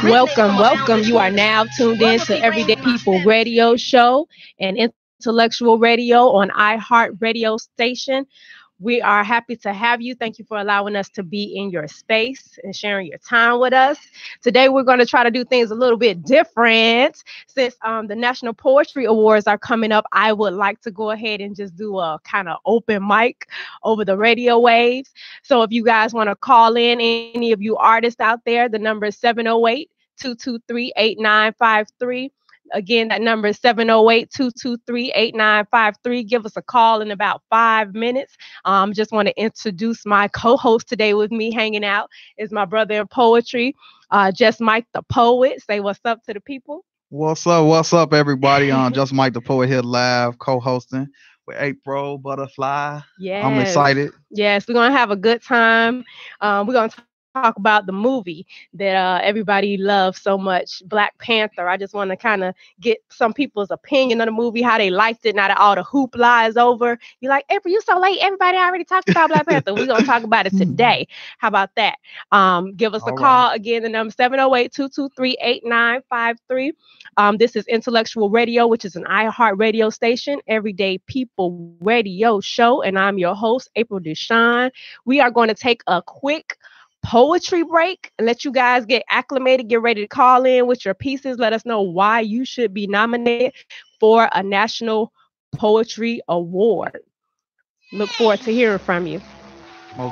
Welcome. You are now tuned in to Everyday People Radio Show and Intellectual Radio on iHeart Radio Station. We are happy to have you. Thank you for allowing us to be in your space and sharing your time with us. Today, we're going to try to do things a little bit different. Since the National Poetry Awards are coming up, I would like to go ahead and just do a kind of open mic over the radio waves. So if you guys want to call in, any of you artists out there, the number is 708-223-8953. Again, that number is 708-223-8953. Give us a call in about 5 minutes. Just want to introduce my co-host today with me hanging out is my brother in poetry, Just Mike the Poet. Say what's up to the people. What's up, everybody? Just Mike the Poet here live, co-hosting with April Butterfly. Yes. I'm excited. Yes, we're going to have a good time. We're going to talk about the movie that everybody loves so much, Black Panther. I just want to kind of get some people's opinion of the movie, how they liked it now that all the hoopla is over. You're like, April, you so late. Everybody already talked about Black Panther. We're going to talk about it today. How about that? Give us a call. Again, the number 708-223-8953. This is Intellectual Radio, which is an iHeart radio station, Everyday People Radio Show, and I'm your host, April Deshawn. We are going to take a quick poetry break and let you guys get acclimated, get ready to call in with your pieces. Let us know why you should be nominated for a National Poetry Award. Look forward to hearing from you. Oh.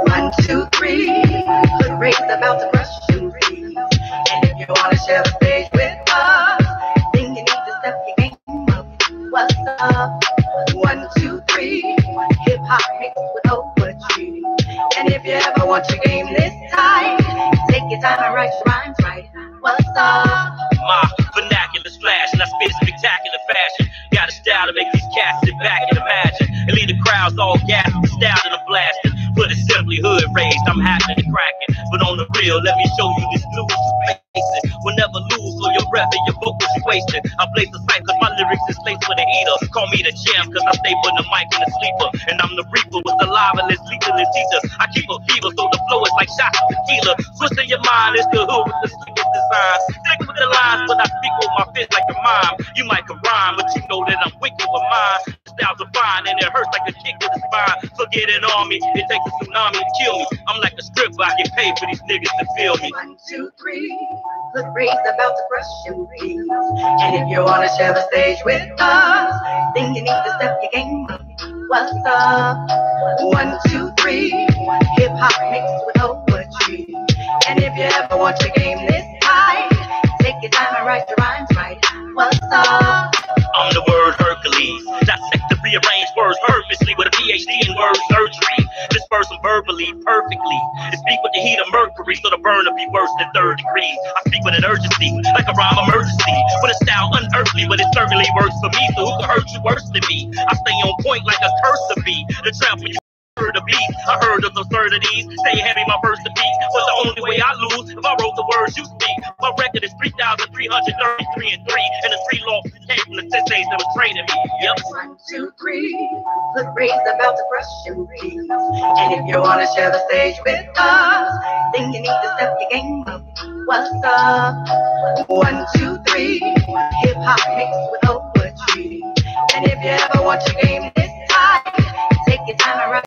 1, 2, 3. Good race about to crush and freeze. And if you want to share the stage with us, then you need to step your game up. What's up? 1, 2, 3. Hip hop mixed with poetry. And if you ever want your game this tight, take your time and write your rhymes right. What's up? My vernacular splash, and I spit spectacular fashion. Got a style to make these cats sit back and imagine, and leave the crowds all gassed with the style that I'm blasting. Put it simply, hood raised, I'm hacking and cracking. But on the real, let me show you this blues facing. We'll never lose, so your breath and your vocals you wasted. I blaze the sight cause my lyrics is laced with a heater. Call me the champ cause I stay with the mic and the sleeper. And I'm the reaper with the liveless, lethalist teacher. I keep a fever so the flow is like shots of tequila. Twisting your mind, it's the hood with the slickest designs. Stick with the lines, but I speak with my fist like a mime. You might can rhyme, but you know that I'm wicked with mine. The styles are fine and it hurts like a kick to the spine. So get it on me, it takes a tsunami to kill me. I'm like a stripper, I get paid for these niggas to feel me. 1, 2, 3. Good race about to crush and freeze. And if you want to share the stage with us, then you need to step your game up. What's up? 1, 2, 3. Hip hop mixed with poetry. And if you ever want your game this tight, take your time and write your rhymes right. What's up? I'm the word Hercules. Dissect to rearrange words purposely with a PhD in word surgery. Disperse them verbally, perfectly. And speak with the heat of mercury so the burn will be worse than 3rd degree. I speak with an urgency, like a rhyme emergency. With a style unearthly, but it certainly works for me. So who could hurt you worse than me? I stay on point like a curse to be. The trap when you heard the beat. I heard of absurdities. Stay heavy, my verse to beat. But the only way I lose if I wrote the words you speak. My record is 3,333 and 3. And the 3 losses came from the senseis that was training me. Yep. 1, 2, 3. Good race about to crush and freeze. And if you want to share the stage with us, then you need to step your game up. What's up? 1, 2, 3. Hip hop mixed with poetry. And if you ever want your game this tight, take your time and write.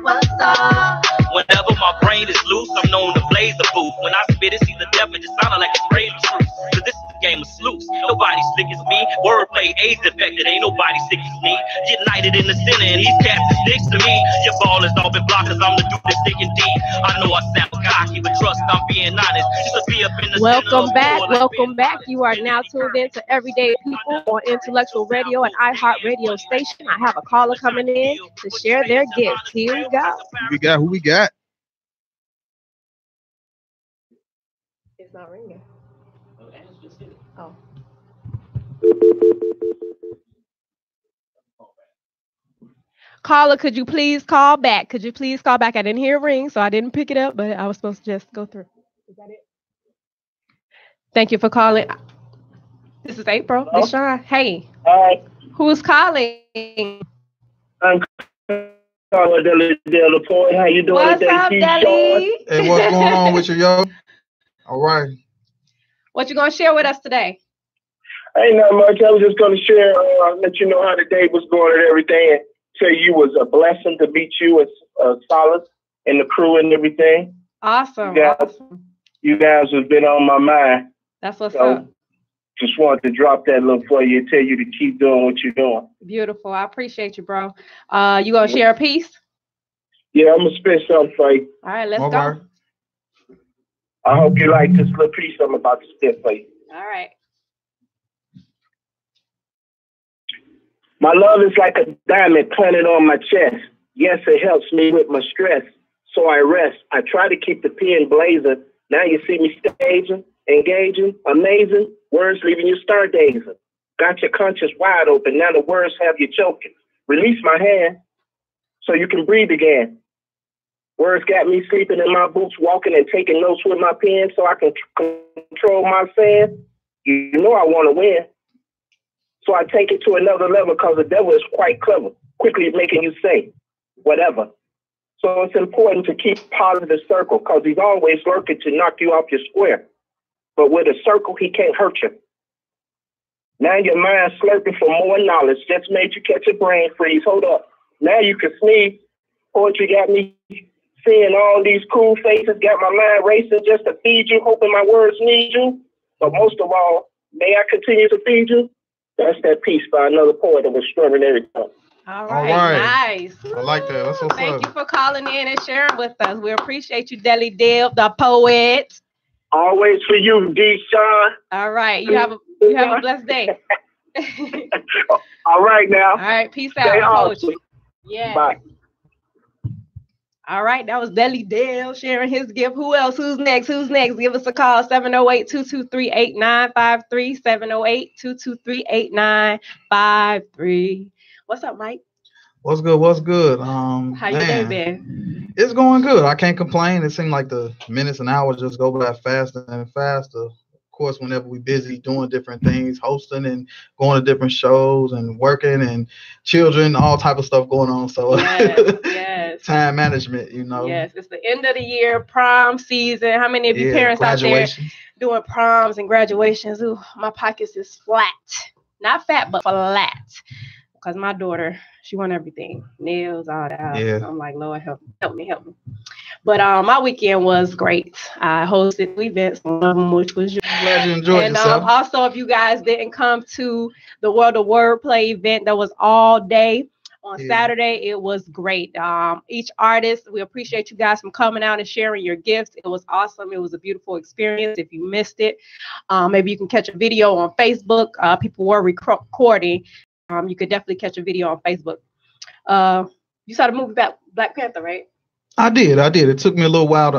What's up? Whenever my brain is loose, I'm known to blaze a booth. When I spit it, see the devil just sounding like a spray of truth. Cause this is a game of sleuths. Nobody slick as me. Wordplay AIDS affected, ain't nobody sick as me. United in the center, and these cats are sticks to me. Your ball is all been blocked cause I'm the dude that's sticking deep. I know I sound cocky, but trust I'm being honest. You should be up in the Welcome back. You are now tuned in to Everyday People on Intellectual Radio and iHeart Radio Station. I have a caller coming in to share their gifts. Here we go. Who we got? It's not ringing. Oh. Caller, could you please call back? Could you please call back? I didn't hear a ring, so I didn't pick it up, but I was supposed to just go through. Is that it? Thank you for calling. This is April. This is Sean. Hey. Hi. Who's calling? I'm calling Deli Point. How you doing What's today, up, Deli? Hey, what's going on with you, yo? All right. What you gonna share with us today? Ain't not much. I was just gonna share, let you know how the day was going and everything, and tell you it was a blessing to meet you as Solace and the crew and everything. Awesome. You guys have been on my mind. That's what's up. Just wanted to drop that look for you and tell you to keep doing what you're doing. Beautiful. I appreciate you, bro. You gonna share a piece? Yeah, I'm gonna spit something for you. All right, let's go. Right. I hope you like this little piece I'm about to spit for you. All right. My love is like a diamond planted on my chest. Yes, it helps me with my stress. So I rest. I try to keep the pen blazing. Now you see me staging, engaging, amazing. Words leaving you stargazing. Got your conscience wide open. Now the words have you choking. Release my hand so you can breathe again. Words got me sleeping in my boots, walking and taking notes with my pen so I can control my sand. You know I want to win. So I take it to another level because the devil is quite clever, quickly making you say whatever. So it's important to keep positive circle because he's always lurking to knock you off your square. But with a circle, he can't hurt you. Now your mind slurping for more knowledge just made you catch a brain freeze. Hold up. Now you can sneeze. Poetry got me seeing all these cool faces, got my mind racing just to feed you, hoping my words need you. But most of all, may I continue to feed you? That's that piece by another poet of extraordinary talent. All right. Nice. I like that. That's what's Thank you for calling in and sharing with us. We appreciate you, Deli Dev, the poet. Always for you, D. Sean. All right. You have a blessed day. All right now. All right. Peace out. Yeah. Bye. All right, that was Deli Dale sharing his gift. Who else? Who's next? Give us a call, 708-223-8953, 708-223-8953. What's up, Mike? What's good? How your day been? It's going good. I can't complain. It seemed like the minutes and hours just go by faster and faster. Of course, whenever we're busy doing different things, hosting and going to different shows and working and children, all type of stuff going on. So yes. Time management, you know. Yes, it's the end of the year, prom season. How many of you parents out there doing proms and graduations? Ooh, my pockets is flat. Not fat, but flat. Because my daughter, she want everything. Nails, all that. Yeah. I'm like, Lord, help me. But my weekend was great. I hosted events, one of them which was glad you enjoyed yourself. Also, if you guys didn't come to the World of Wordplay event, that was all day. On Saturday, it was great. Each artist, we appreciate you guys from coming out and sharing your gifts. It was awesome. It was a beautiful experience. If you missed it, maybe you can catch a video on Facebook. People were recording. You could definitely catch a video on Facebook. You saw the movie about Black Panther, right? I did. It took me a little while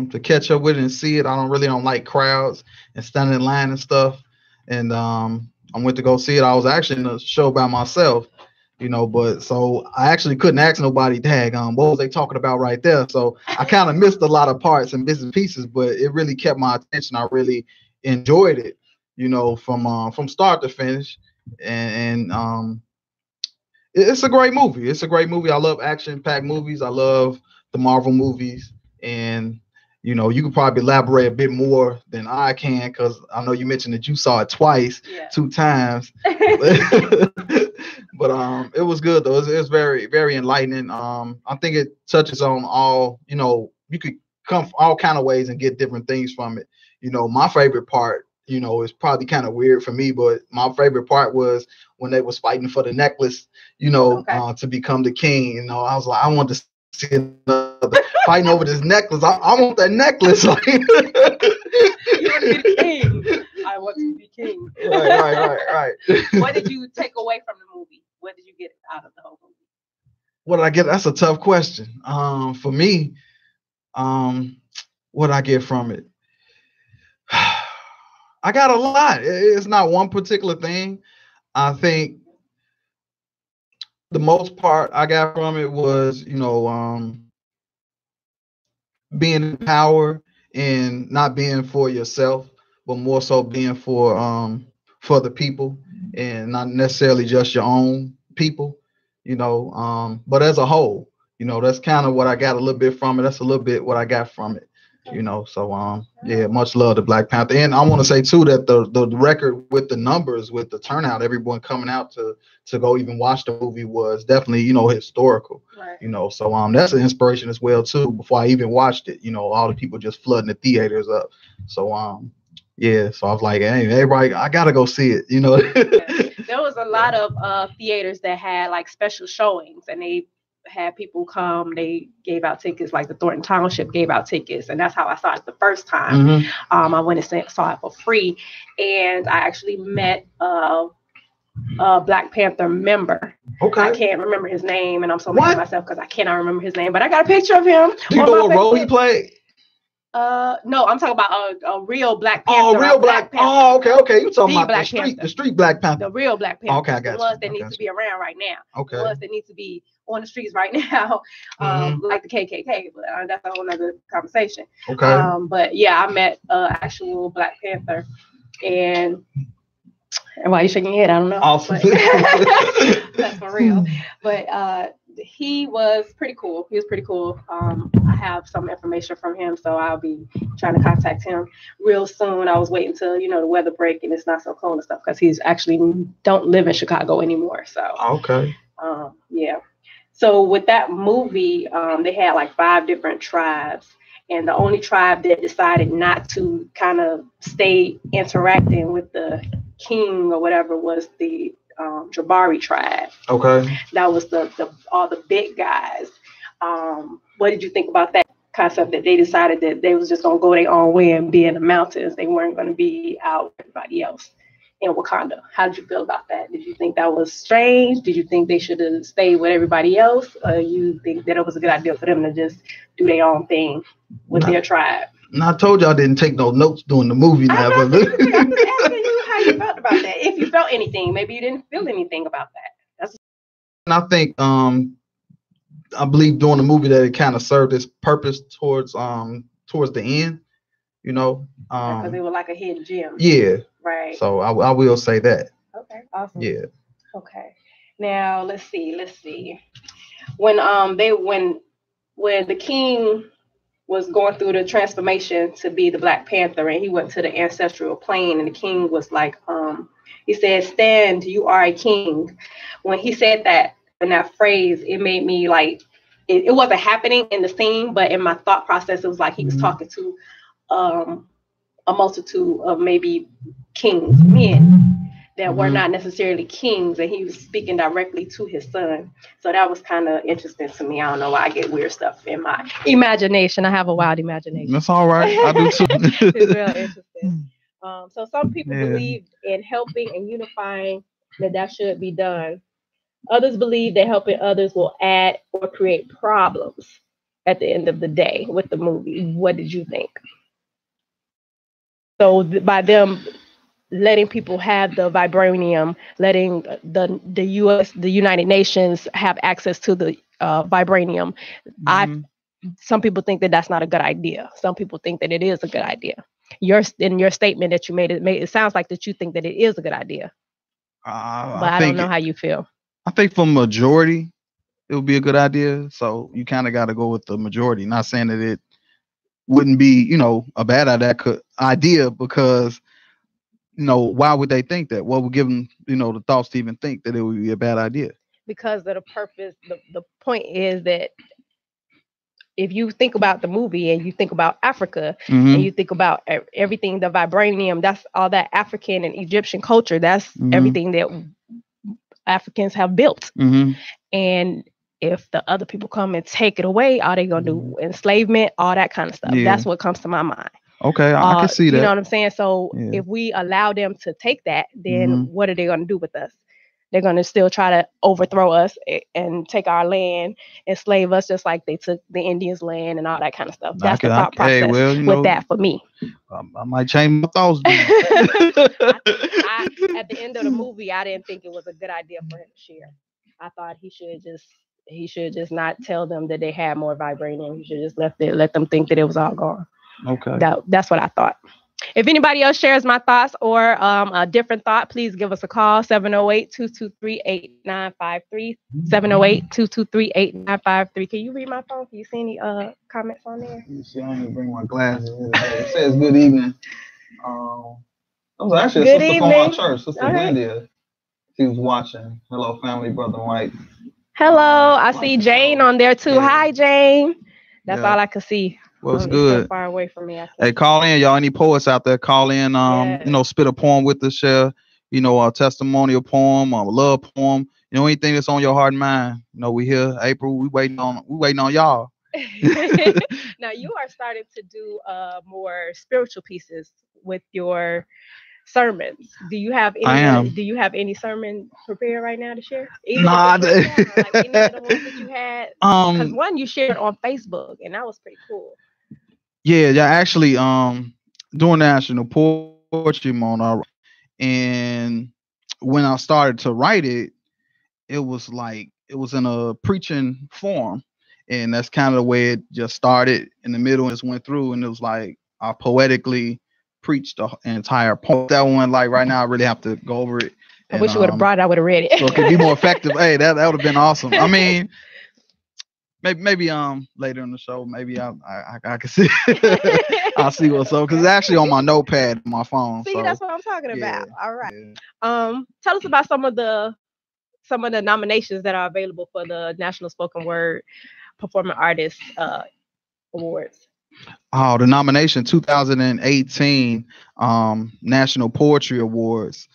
to catch up with it and see it. I don't like crowds and standing in line and stuff. And I went to go see it. I was actually in the show by myself, you know, but so I actually couldn't ask nobody, what was they talking about right there? So I kind of missed a lot of parts and bits and pieces, but it really kept my attention. I really enjoyed it, you know, from start to finish. And it's a great movie. I love action-packed movies. I love the Marvel movies, and you know, you could probably elaborate a bit more than I can because I know you mentioned that you saw it twice, 2 times. But it was good though. It was very, very enlightening. I think it touches on all, you know, you could come all kind of ways and get different things from it. You know, my favorite part, you know, it's probably kind of weird for me, but my favorite part was when they was fighting for the necklace, you know, to become the king. You know, I was like, I want to see another fighting over this necklace. I want that necklace. You want to be the king. I want to be king. Right. What did you take away from the movie? What did you get out of the whole movie? What did I get? That's a tough question. For me, what did I get from it? I got a lot. It's not one particular thing. I think the most part I got from it was, being in power and not being for yourself, but more so being for the people and not necessarily just your own people, but as a whole, that's kind of what I got a little bit from it. That's a little bit what I got from it. So yeah, much love to Black Panther. And I want to say too that the record with the numbers, with the turnout, everyone coming out to go even watch the movie was definitely, historical. Right. So that's an inspiration as well too. Before I even watched it, all the people just flooding the theaters up. So yeah, so I was like, hey, everybody, I gotta go see it. Yeah. There was a lot of theaters that had like special showings, and they had people come. They gave out tickets, like the Thornton Township gave out tickets, and that's how I saw it the first time. Mm-hmm. I went and saw it for free, and I actually met a Black Panther member. Okay. I can't remember his name, and I'm so mad at myself because I cannot remember his name, but I got a picture of him. Do you know what role he played? No, I'm talking about a real Black Panther. Oh, real Black Panther. Oh, okay. You talking about the street Black Panther. The real Black Panther. Okay, I got the ones that need to be around right now. Okay. The ones that need to be on the streets right now, like the KKK. But that's a whole other conversation. Okay. But yeah, I met actual Black Panther, and why are you shaking your head? I don't know. Awesome. That's for real. But he was pretty cool. He was pretty cool. I have some information from him, so I'll be trying to contact him real soon. I was waiting till the weather break and it's not so cold and stuff, because he's actually don't live in Chicago anymore. So okay. Yeah. So with that movie, they had like 5 different tribes, and the only tribe that decided not to kind of stay interacting with the king or whatever was the Jabari tribe. Okay. That was all the big guys. What did you think about that concept, that they decided that they was just gonna go their own way and be in the mountains? They weren't gonna be out with everybody else in Wakanda. How did you feel about that? Did you think that was strange? Did you think they should have stayed with everybody else? Or you think that it was a good idea for them to just do their own thing with their tribe? No, I told you I didn't take no notes during the movie. I'm just asking you how you felt about that. If you felt anything, maybe you didn't feel anything about that. And I think I believe during the movie that it kind of served its purpose towards the end, because they were like a hidden gem. Yeah. Right. So I will say that. Okay. Awesome. Yeah. Okay. Now let's see. When the king was going through the transformation to be the Black Panther, and he went to the ancestral plane, and the king was like, he said, "Stand, you are a king." When he said that in that phrase, it made me like, it wasn't happening in the scene, but in my thought process, it was like he was talking to a multitude of maybe kings, men that were not necessarily kings, and he was speaking directly to his son. So that was kind of interesting to me. I don't know why I get weird stuff in my imagination. I have a wild imagination. That's all right. I do too. It's real interesting. So some people believe in helping and unifying, that should be done. Others believe that helping others will add or create problems at the end of the day with the movie. What did you think? So by them letting people have the vibranium, letting the United Nations have access to the vibranium, some people think that that's not a good idea. Some people think that it is a good idea. In your statement that you made, it sounds like that you think that it is a good idea. But I don't know how you feel. I think for majority, it would be a good idea. So you kind of got to go with the majority. Not saying that it wouldn't be, a bad idea, because, why would they think that? What would give them, the thoughts to even think that it would be a bad idea? Because of the purpose, the point is that if you think about the movie and you think about Africa and you think about everything, the vibranium, that's all that African and Egyptian culture. That's everything that Africans have built. And if the other people come and take it away, are they going to do enslavement, all that kind of stuff? Yeah. That's what comes to my mind. Okay, I can see that. You know what I'm saying? So if we allow them to take that, then what are they going to do with us? They're going to still try to overthrow us and take our land, enslave us, just like they took the Indians' land and all that kind of stuff. That's the thought process with that for me. I might change my thoughts. At the end of the movie, I didn't think it was a good idea for him to share. I thought he should just not tell them that they had more vibranium. He should just let them think that it was all gone. Okay. That's what I thought. If anybody else shares my thoughts or a different thought, please give us a call, 708-223-8953, 708-223-8953. Can you read my phone? Can you see any comments on there? You see, I didn't bring my glasses. It says good evening. That was actually a sister from our church, Sister Linda. She was watching. Hello, family, brother White. Hello, I see Jane on there too. Yeah. Hi, Jane. That's all I could see. Well, it's good. So far away from me. Hey, call in, y'all. Any poets out there? Call in. Spit a poem with us. Share, a testimonial poem, a love poem. Anything that's on your heart and mind. We here, April. We waiting on y'all. Now you are starting to do more spiritual pieces with your sermons. Do you have any sermon prepared right now to share? Nah, like any of the ones that you had. Because one you shared on Facebook, and that was pretty cool. Yeah, actually, doing National Poetry Month, and when I started to write it, it was in a preaching form, and that's kind of the way it just started. In the middle, and just went through, and it was like I poetically preached the entire poem. That one, right now, I really have to go over it. I wish you would have brought it. I would have read it. So it could be more effective. Hey, that would have been awesome. I mean. Maybe later in the show, maybe I can see. I'll see what's up because it's actually on my notepad, on my phone. See, that's what I'm talking about. All right. Yeah. Tell us about some of the nominations that are available for the National Spoken Word Performing Artist Awards. Oh, the nomination 2018 National Poetry Awards.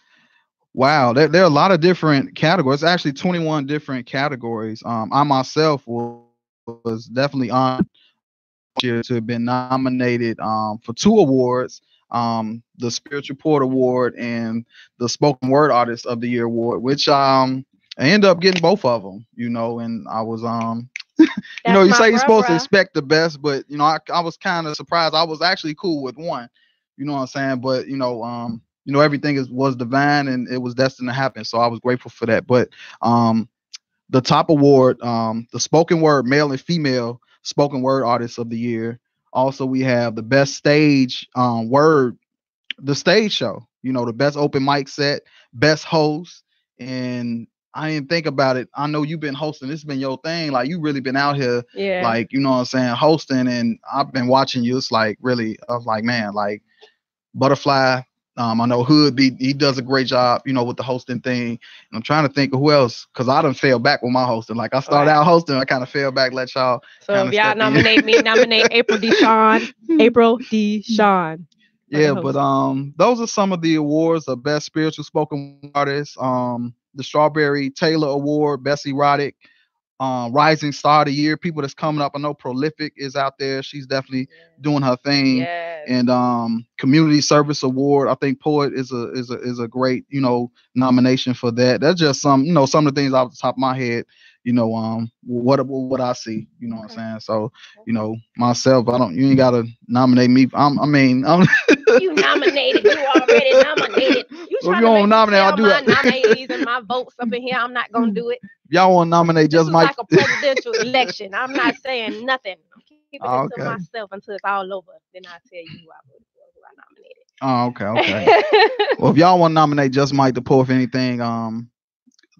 Wow, there are a lot of different categories. Actually, 21 different categories. I myself was definitely on to have been nominated for 2 awards, the Spiritual Poet Award and the Spoken Word Artist of the Year Award, which I ended up getting both of them, and I was you say you're supposed to expect the best, but I was kind of surprised. I was actually cool with one, you know what I'm saying, but everything was divine and it was destined to happen, so I was grateful for that. But the top award, the Spoken Word Male and Female Spoken Word Artists of the Year. Also, we have the Best Stage Word, the stage show. The Best Open Mic Set, Best Host. And I didn't think about it. I know you've been hosting. This has been your thing. You really been out here, you know what I'm saying, hosting. And I've been watching you. It's really, I was like, man, Butterfly. I know Hood, he does a great job, with the hosting thing. And I'm trying to think of who else, because I done fell back with my hosting. I started out hosting, I kind of fell back, let y'all. So if y'all nominate me, nominate April Deshawn. April Deshawn. Yeah, but those are some of the awards: the Best Spiritual Spoken Artist, the Strawberry Taylor Award, Best Erotic, Rising Star of the Year. People that's coming up. I know Prolific is out there. She's definitely doing her thing. Yes. And Community Service Award. I think Poet is a great nomination for that. That's just some some of the things off the top of my head. What I see. You know what I'm saying. So myself, you ain't gotta nominate me. I'm you nominated. You already nominated. You don't nominate. I'll do it. My nominees and my votes up in here. I'm not gonna do it. Y'all want to nominate just Mike? Like a presidential election. I'm not saying nothing. I'm keeping it to myself until it's all over. Then I'll tell you who I voted for, who I nominated. Oh, okay. Well, if y'all want to nominate Just Mike the Poet for anything,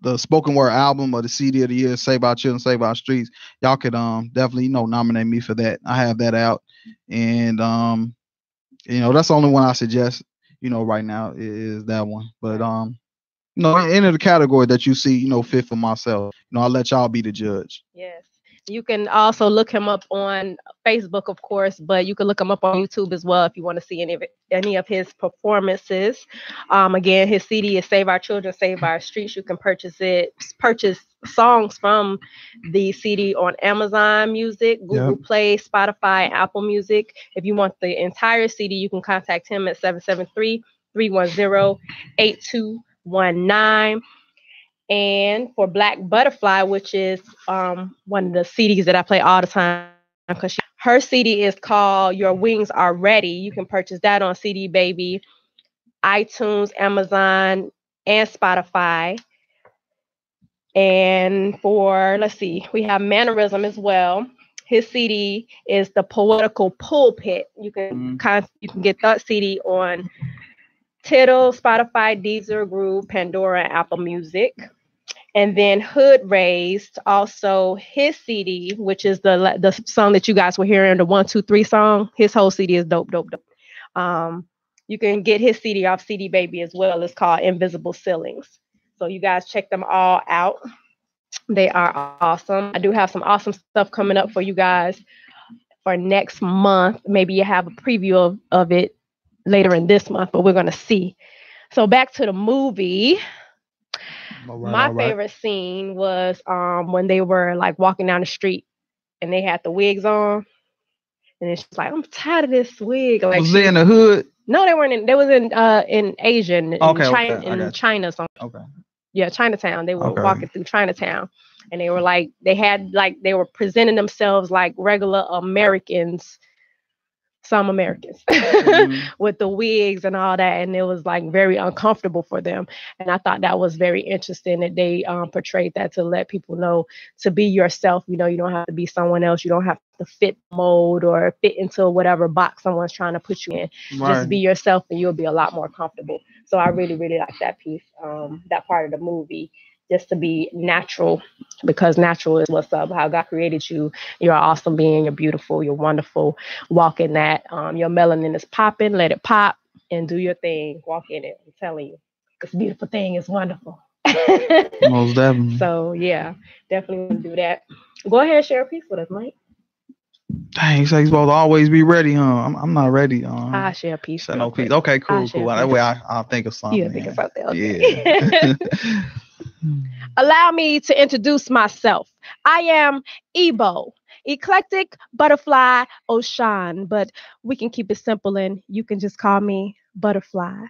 the Spoken Word album or the CD of the year, Save Our Children, Save Our Streets, y'all could definitely nominate me for that. I have that out, and that's the only one I suggest. Right now is that one, but any the category that you see, fit for myself, I'll let y'all be the judge. Yes. You can also look him up on Facebook, of course, but you can look him up on YouTube as well if you want to see any of his performances. Again, his CD is Save Our Children, Save Our Streets. You can purchase songs from the CD on Amazon Music, Google Play, Spotify, and Apple Music. If you want the entire CD, you can contact him at 773-310-8219. And for Black Butterfly, which is one of the CDs that I play all the time, because her CD is called Your Wings Are Ready. You can purchase that on CD Baby, iTunes, Amazon, and Spotify. And for, let's see, we have Mannerism as well. His CD is The Poetical Pulpit. You can get that CD on Tidal, Spotify, Deezer, Groove, Pandora, and Apple Music. And then Hood Raised, also his CD, which is the song that you guys were hearing, the 1, 2, 3 song. His whole CD is dope. You can get his CD off CD Baby as well. It's called Invisible Ceilings. So you guys check them all out. They are awesome. I do have some awesome stuff coming up for you guys for next month. Maybe you have a preview of it later in this month, but we're going to see. So back to the movie. My favorite scene was when they were like walking down the street and they had the wigs on, and it's like, I'm tired of this wig. Like, was they in the hood? No, they weren't. They was in Asia, in China. Okay. Yeah, Chinatown. They were walking through Chinatown, and they were like, they were presenting themselves like regular Americans. Some Americans with the wigs and all that, and it was like very uncomfortable for them. And I thought that was very interesting that they portrayed that, to let people know to be yourself. You know, you don't have to be someone else. You don't have to fit mold or fit into whatever box someone's trying to put you in. Right. Just be yourself, and you'll be a lot more comfortable. So I really, really like that piece, that part of the movie. Just to be natural, because natural is what's up. How God created you. You're an awesome being. You're beautiful. You're wonderful. Walk in that. Your melanin is popping. Let it pop and do your thing. Walk in it. I'm telling you, this beautiful thing is wonderful. Most definitely. So yeah, definitely do that. Go ahead and share a piece with us, Mike. Dang, so you're supposed to always be ready, huh? I'm not ready. I'll share a piece. No piece. Okay, cool. That way I'll think of something. You'll think of something. Okay. Yeah. Allow me to introduce myself. I am Ebo, eclectic butterfly Oshan, but we can keep it simple and you can just call me Butterfly.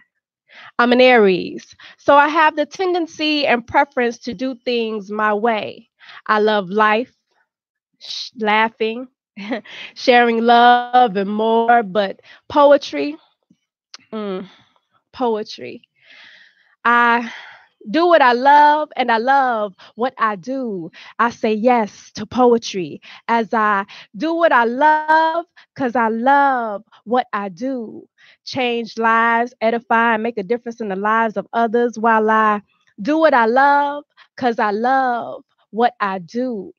I'm an Aries, so I have the tendency and preference to do things my way. I love life, laughing, sharing love and more, but poetry, poetry. I do what I love, and I love what I do. I say yes to poetry as I do what I love, because I love what I do. Change lives, edify, and make a difference in the lives of others while I do what I love, because I love what I do.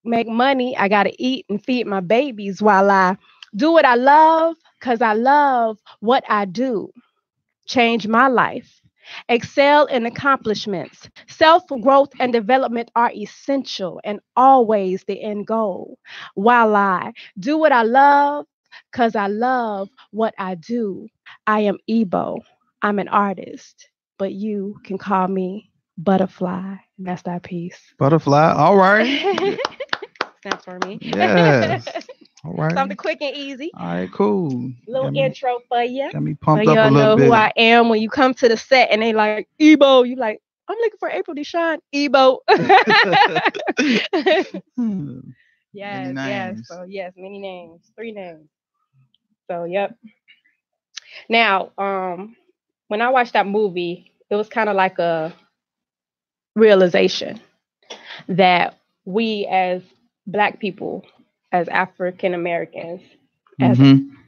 Make money, I got to eat and feed my babies while I do what I love, because I love what I do. Change my life. Excel in accomplishments. Self-growth and development are essential and always the end goal. While I do what I love, because I love what I do. I am Ebo. I'm an artist, but you can call me Butterfly. That's that piece. Butterfly. All right. That's for me. Yes. All right. Something quick and easy. All right, cool. Little intro for you. Got me pumped up a little bit. Y'all know who I am when you come to the set and they like, Ebo, you like, I'm looking for April Deshawn. Ebo. Yes. So yes, many names. 3 names. So yep. Now, when I watched that movie, it was kind of like a realization that we as Black people, as African Americans, as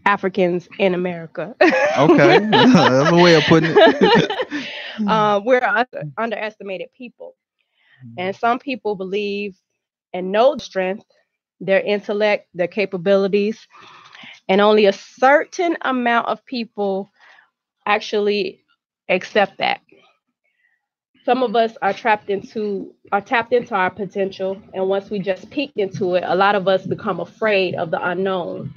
Africans in America. Okay, that's a way of putting it. We're underestimated people. And some people believe and know the strength, their intellect, their capabilities, and only a certain amount of people actually accept that. Some of us are tapped into our potential, and once we just peeked into it, a lot of us become afraid of the unknown.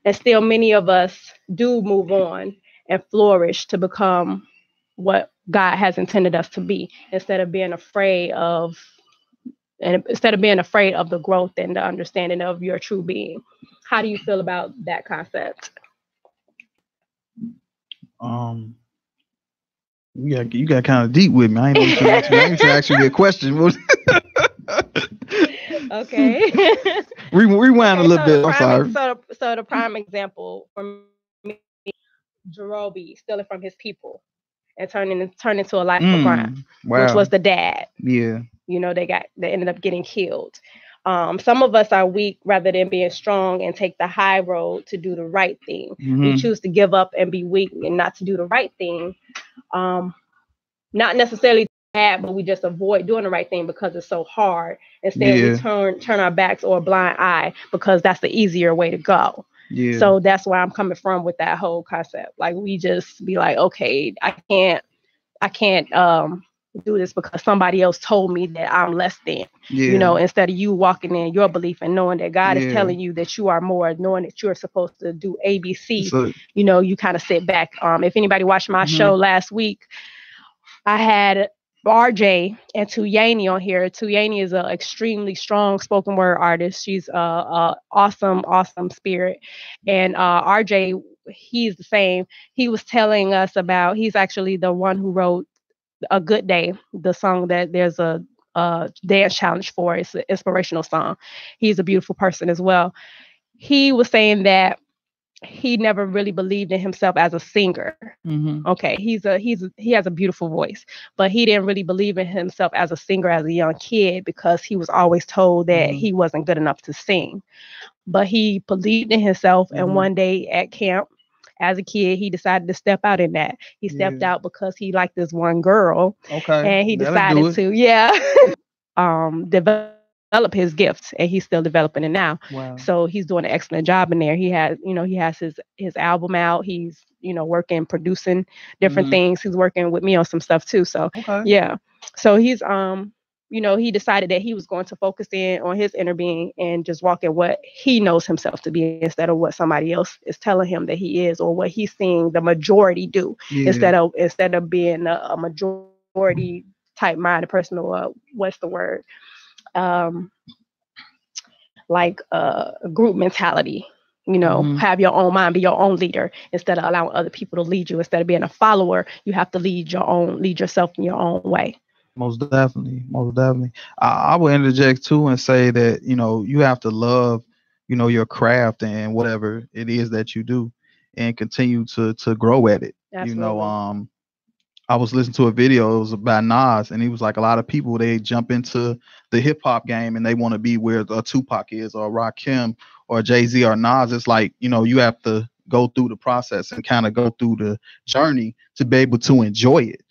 And still many of us do move on and flourish to become what God has intended us to be, instead of being afraid of the growth and the understanding of your true being. How do you feel about that concept? You got kind of deep with me. I ain't going to ask you a question. Okay. Rewind a little bit. I'm sorry. So the prime example for me, Jerobi stealing from his people and turned into a life of crime, wow. which was the dad. Yeah. You know, they ended up getting killed. Some of us are weak rather than being strong and take the high road to do the right thing. We choose to give up and be weak and not to do the right thing. Not necessarily bad, but we just avoid doing the right thing because it's so hard. Instead, we turn our backs or a blind eye because that's the easier way to go. Yeah. So that's where I'm coming from with that whole concept. Like, we just be like, okay, I can't do this because somebody else told me that I'm less than. You know, instead of you walking in your belief and knowing that God is telling you that you are more, knowing that you're supposed to do ABC. So, you know, you kind of sit back. If anybody watched my show last week, I had RJ and Tuyani on here. Tuyani is an extremely strong spoken word artist. She's a awesome spirit. And RJ, he's the same. He was telling us about, he's actually the one who wrote A Good Day, the song that there's a dance challenge for. It's an inspirational song. He's a beautiful person as well. He was saying that he never really believed in himself as a singer. Okay, he has a beautiful voice, but he didn't really believe in himself as a singer as a young kid because he was always told that he wasn't good enough to sing. But he believed in himself, and one day at camp, as a kid, he decided to step out in that. He stepped out because he liked this one girl, and he decided to develop his gifts, and he's still developing it now. Wow. So he's doing an excellent job in there. He has his album out. He's, working, producing different things. He's working with me on some stuff too. So so he's he decided that he was going to focus in on his inner being and just walk in what he knows himself to be instead of what somebody else is telling him that he is, or what he's seeing the majority do, instead of being a majority type minded person, or what's the word? Group mentality, have your own mind, be your own leader instead of allowing other people to lead you. Instead of being a follower, you have to lead yourself in your own way. Most definitely. I will interject too and say that, you have to love, your craft and whatever it is that you do, and continue to grow at it. Absolutely. I was listening to a video, it was about Nas, and he was like, a lot of people, they jump into the hip hop game and they want to be where Tupac is, or Rakim, or Jay-Z, or Nas. It's like, you have to go through the process and kind of go through the journey to be able to enjoy it,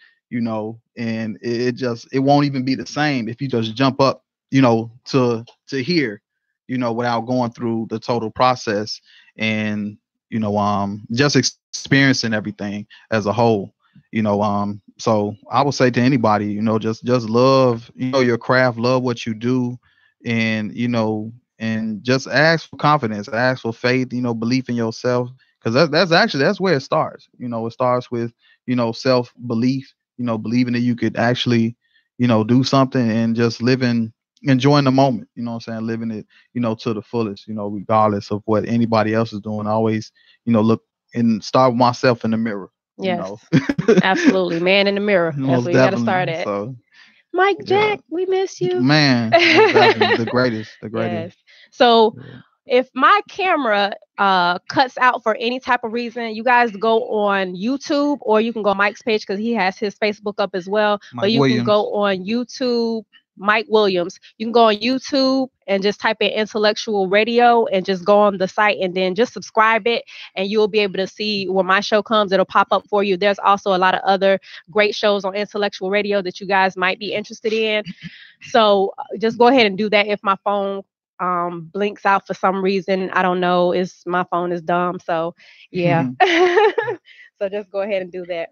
and it won't even be the same if you just jump up, to here, without going through the total process and, just experiencing everything as a whole. So I would say to anybody, just love, your craft, love what you do, and, and just ask for confidence, ask for faith, belief in yourself, because that's where it starts. It starts with, self-belief, believing that you could actually, do something, and just enjoying the moment, living it, to the fullest, regardless of what anybody else is doing. I always, look and start with myself in the mirror. Yes, absolutely. Man in the mirror. That's where you got to start at. So, Mike Jack, we miss you. Man, exactly. the greatest. Yes. So if my camera cuts out for any type of reason, you guys go on YouTube, or you can go Mike's page because he has his Facebook up as well. But you can go on YouTube, Mike Williams. You can go on YouTube and just type in Intellectual Radio and just go on the site and then just subscribe it, and you'll be able to see when my show comes. It'll pop up for you. There's also a lot of other great shows on Intellectual Radio that you guys might be interested in. So just go ahead and do that. If my phone blinks out for some reason, I don't know, my phone is dumb. So yeah. So just go ahead and do that.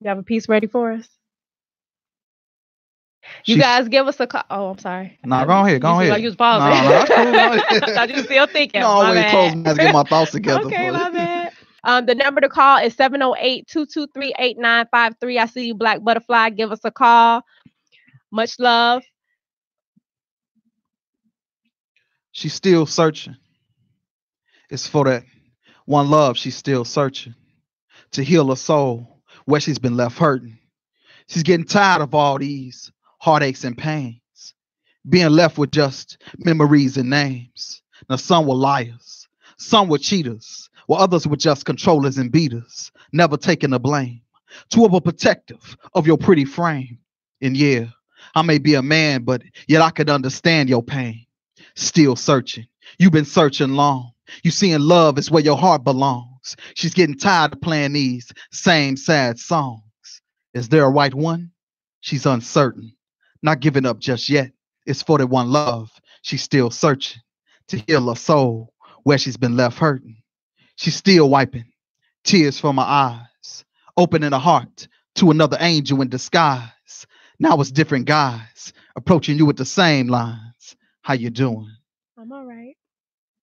You have a piece ready for us? You guys give us a call. Oh, I'm sorry. No, go ahead. Like you was pausing. No, that's cool. I thought you were still thinking. No, I always close my eyes to get my thoughts together. Okay, my bad. The number to call is 708-223-8953. I see you, Black Butterfly. Give us a call. Much love. She's still searching. It's for that one love. She's still searching to heal her soul where she's been left hurting. She's getting tired of all these heartaches and pains, being left with just memories and names. Now some were liars, some were cheaters, while others were just controllers and beaters, never taking the blame. too overprotective of your pretty frame. And yeah, I may be a man, but yet I could understand your pain. Still searching. You've been searching long. You seeing love is where your heart belongs. She's getting tired of playing these same sad songs. Is there a right one? She's uncertain. Not giving up just yet. It's for the one love. She's still searching to heal her soul where she's been left hurting. She's still wiping tears from her eyes, opening her heart to another angel in disguise. Now it's different guys approaching you with the same lines. How you doing? I'm all right.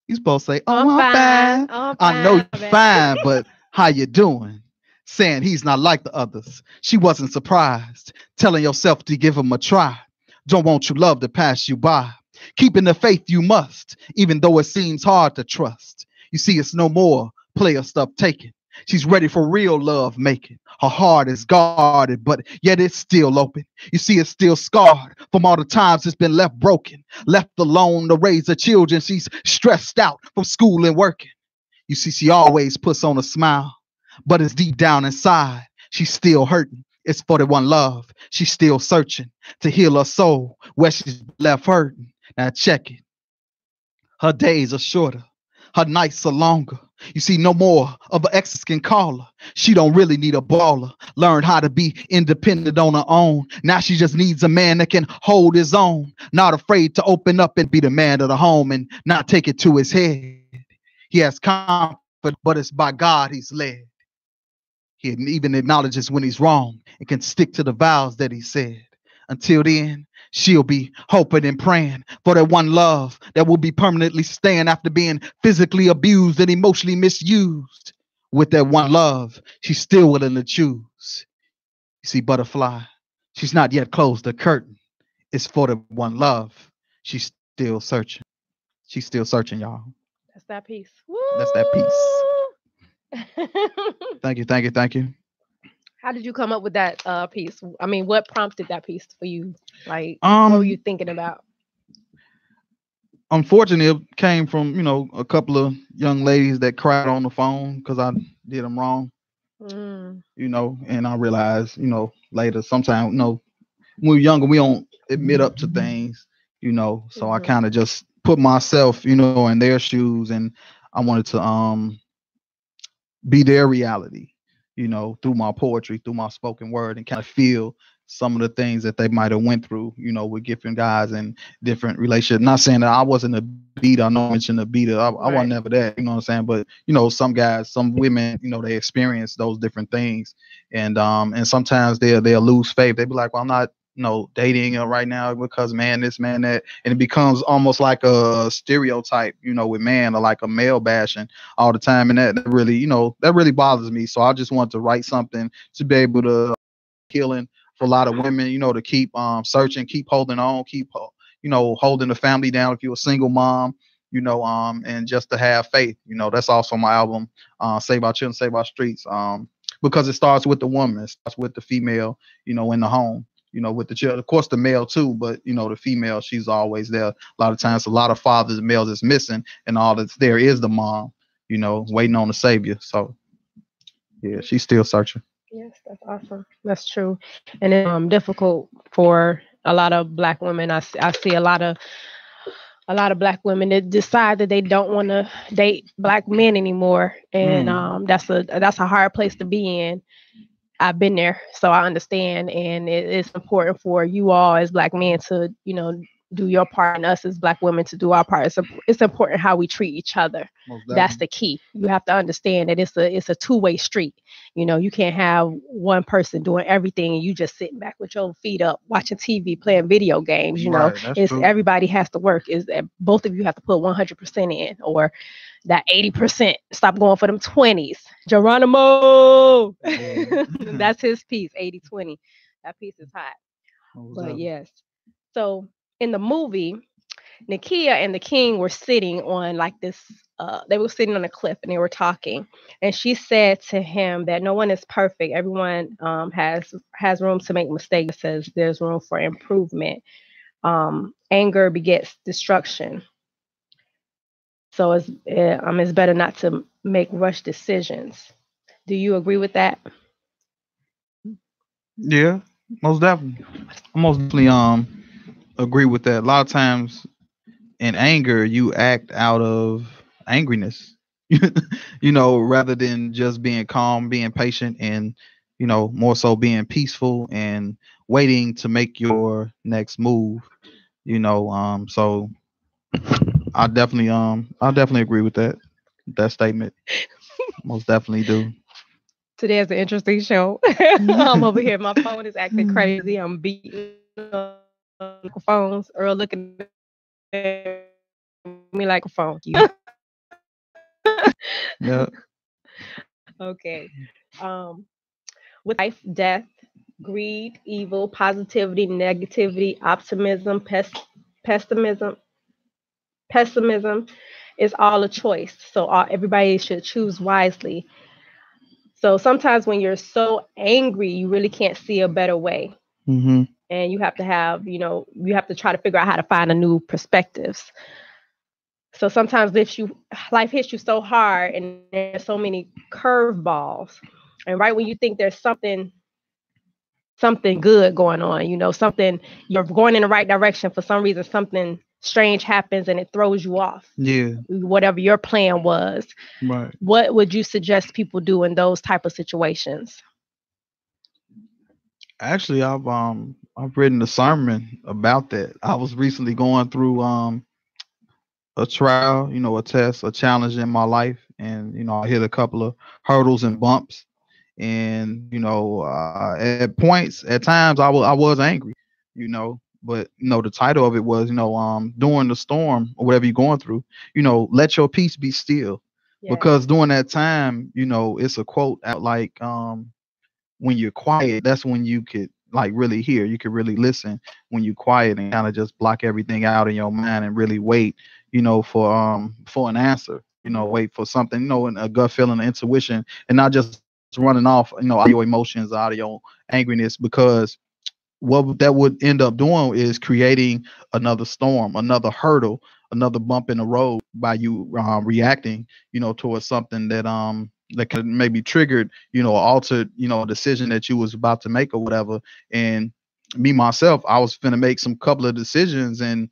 You supposed to say, I'm "Oh, I'm fine. fine. I'm I know fine, you're man." fine, but how you doing?" Saying he's not like the others. She wasn't surprised. Telling yourself to give him a try. Don't want you love to pass you by. Keeping the faith you must, even though it seems hard to trust. You see, it's no more player stuff taken. She's ready for real love making. Her heart is guarded, but yet it's still open. You see, it's still scarred from all the times it's been left broken, left alone to raise the children. She's stressed out from school and working. You see, she always puts on a smile, but it's deep down inside. She's still hurting. It's for the one love. She's still searching to heal her soul where she's left hurting. Now check it. Her days are shorter. Her nights are longer. You see, no more of her exes can call her. She don't really need a baller. Learn how to be independent on her own. Now she just needs a man that can hold his own. Not afraid to open up and be the man of the home and not take it to his head. He has confidence, but it's by God he's led. He even acknowledges when he's wrong and can stick to the vows that he said. Until then, she'll be hoping and praying for that one love that will be permanently staying after being physically abused and emotionally misused. With that one love, she's still willing to choose. You see, butterfly, she's not yet closed the curtain. It's for the one love. She's still searching. She's still searching, y'all. That's that piece. That's that piece. Woo! Thank you, thank you, thank you. How did you come up with that piece? I mean, what prompted that piece for you? Like, what were you thinking about? Unfortunately, it came from, a couple of young ladies that cried on the phone because I did them wrong, Mm, and I realized, later, sometimes, when we're younger, we don't admit up to things, so I kind of just put myself, in their shoes, and I wanted to be their reality, through my poetry, through my spoken word, and kind of feel some of the things that they might have went through, with different guys and different relationships. Not saying that I wasn't a beater. I know I mentioned a beater. I wasn't never that, what I'm saying? But, some guys, some women, they experience those different things. And sometimes they'll lose faith. They'll be like, well, I'm not, dating right now because man, this, man, that. And it becomes almost like a stereotype, with man, or like a male bashing all the time. And that really, that really bothers me. So I just want to write something to be able to healing for a lot of women, to keep searching, keep holding on, keep holding the family down if you're a single mom, and just to have faith. That's also my album, Save Our Children, Save Our Streets, because it starts with the woman, it starts with the female, in the home, with the children, of course the male too, but the female, she's always there. A lot of times, a lot of fathers, males is missing, and all that's there is the mom, waiting on the savior. So yeah, she's still searching. yes, that's awesome. That's true. And it's difficult for a lot of Black women. I see a lot of Black women that decide that they don't want to date Black men anymore, and that's a hard place to be in. I've been there, so I understand, and it's important for you all as Black men to, do your part, and us as Black women to do our part. It's important how we treat each other. That's the key. You have to understand that it's a two-way street. You can't have one person doing everything and you just sitting back with your feet up, watching TV, playing video games. Right, It's true. Everybody has to work. Is that both of you have to put 100% in, or that 80%. Stop going for them 20s. Geronimo. That's his piece, 80-20. That piece is hot. But yes. So in the movie, Nakia and the king were sitting on like this, they were sitting on a cliff and they were talking. And she said to him that no one is perfect. Everyone has room to make mistakes. Says there's room for improvement. Anger begets destruction. So it's better not to make rush decisions. Do you agree with that? Yeah, most definitely. I most definitely agree with that. A lot of times in anger, you act out of angriness. Rather than just being calm, being patient, and more so being peaceful and waiting to make your next move. So I definitely agree with that statement. Most definitely do. Today's an interesting show. I'm over here. My phone is acting crazy. I'm beating on microphones. Earl looking at me like a phone. Yeah. Okay. Um, with life, death, greed, evil, positivity, negativity, optimism, pessimism, pessimism is all a choice. So everybody should choose wisely. So sometimes when you're so angry, you really can't see a better way. Mm-hmm. And you have to you have to try to figure out how to find a new perspectives. So sometimes life hits you so hard and there's so many curveballs. And right when you think there's something good going on, something you're going in the right direction, for some reason something strange happens and it throws you off. Yeah. Whatever your plan was. Right. What would you suggest people do in those type of situations? Actually, I've written a sermon about that. I was recently going through a trial, a test, a challenge in my life, and I hit a couple of hurdles and bumps, and at points, at times, I was angry, but the title of it was during the storm or whatever you're going through, let your peace be still, Yeah. because during that time, it's a quote out like when you're quiet, that's when you could like really hear. You could really listen when you're quiet and kind of just block everything out in your mind and really wait, for an answer. Wait for something, and a gut feeling, an intuition, and not just running off, out of your emotions, out of your angriness, because what that would end up doing is creating another storm, another hurdle, another bump in the road by you reacting, towards something that could maybe triggered, or altered, a decision that you was about to make or whatever. And me myself, I was finna make some couple of decisions, and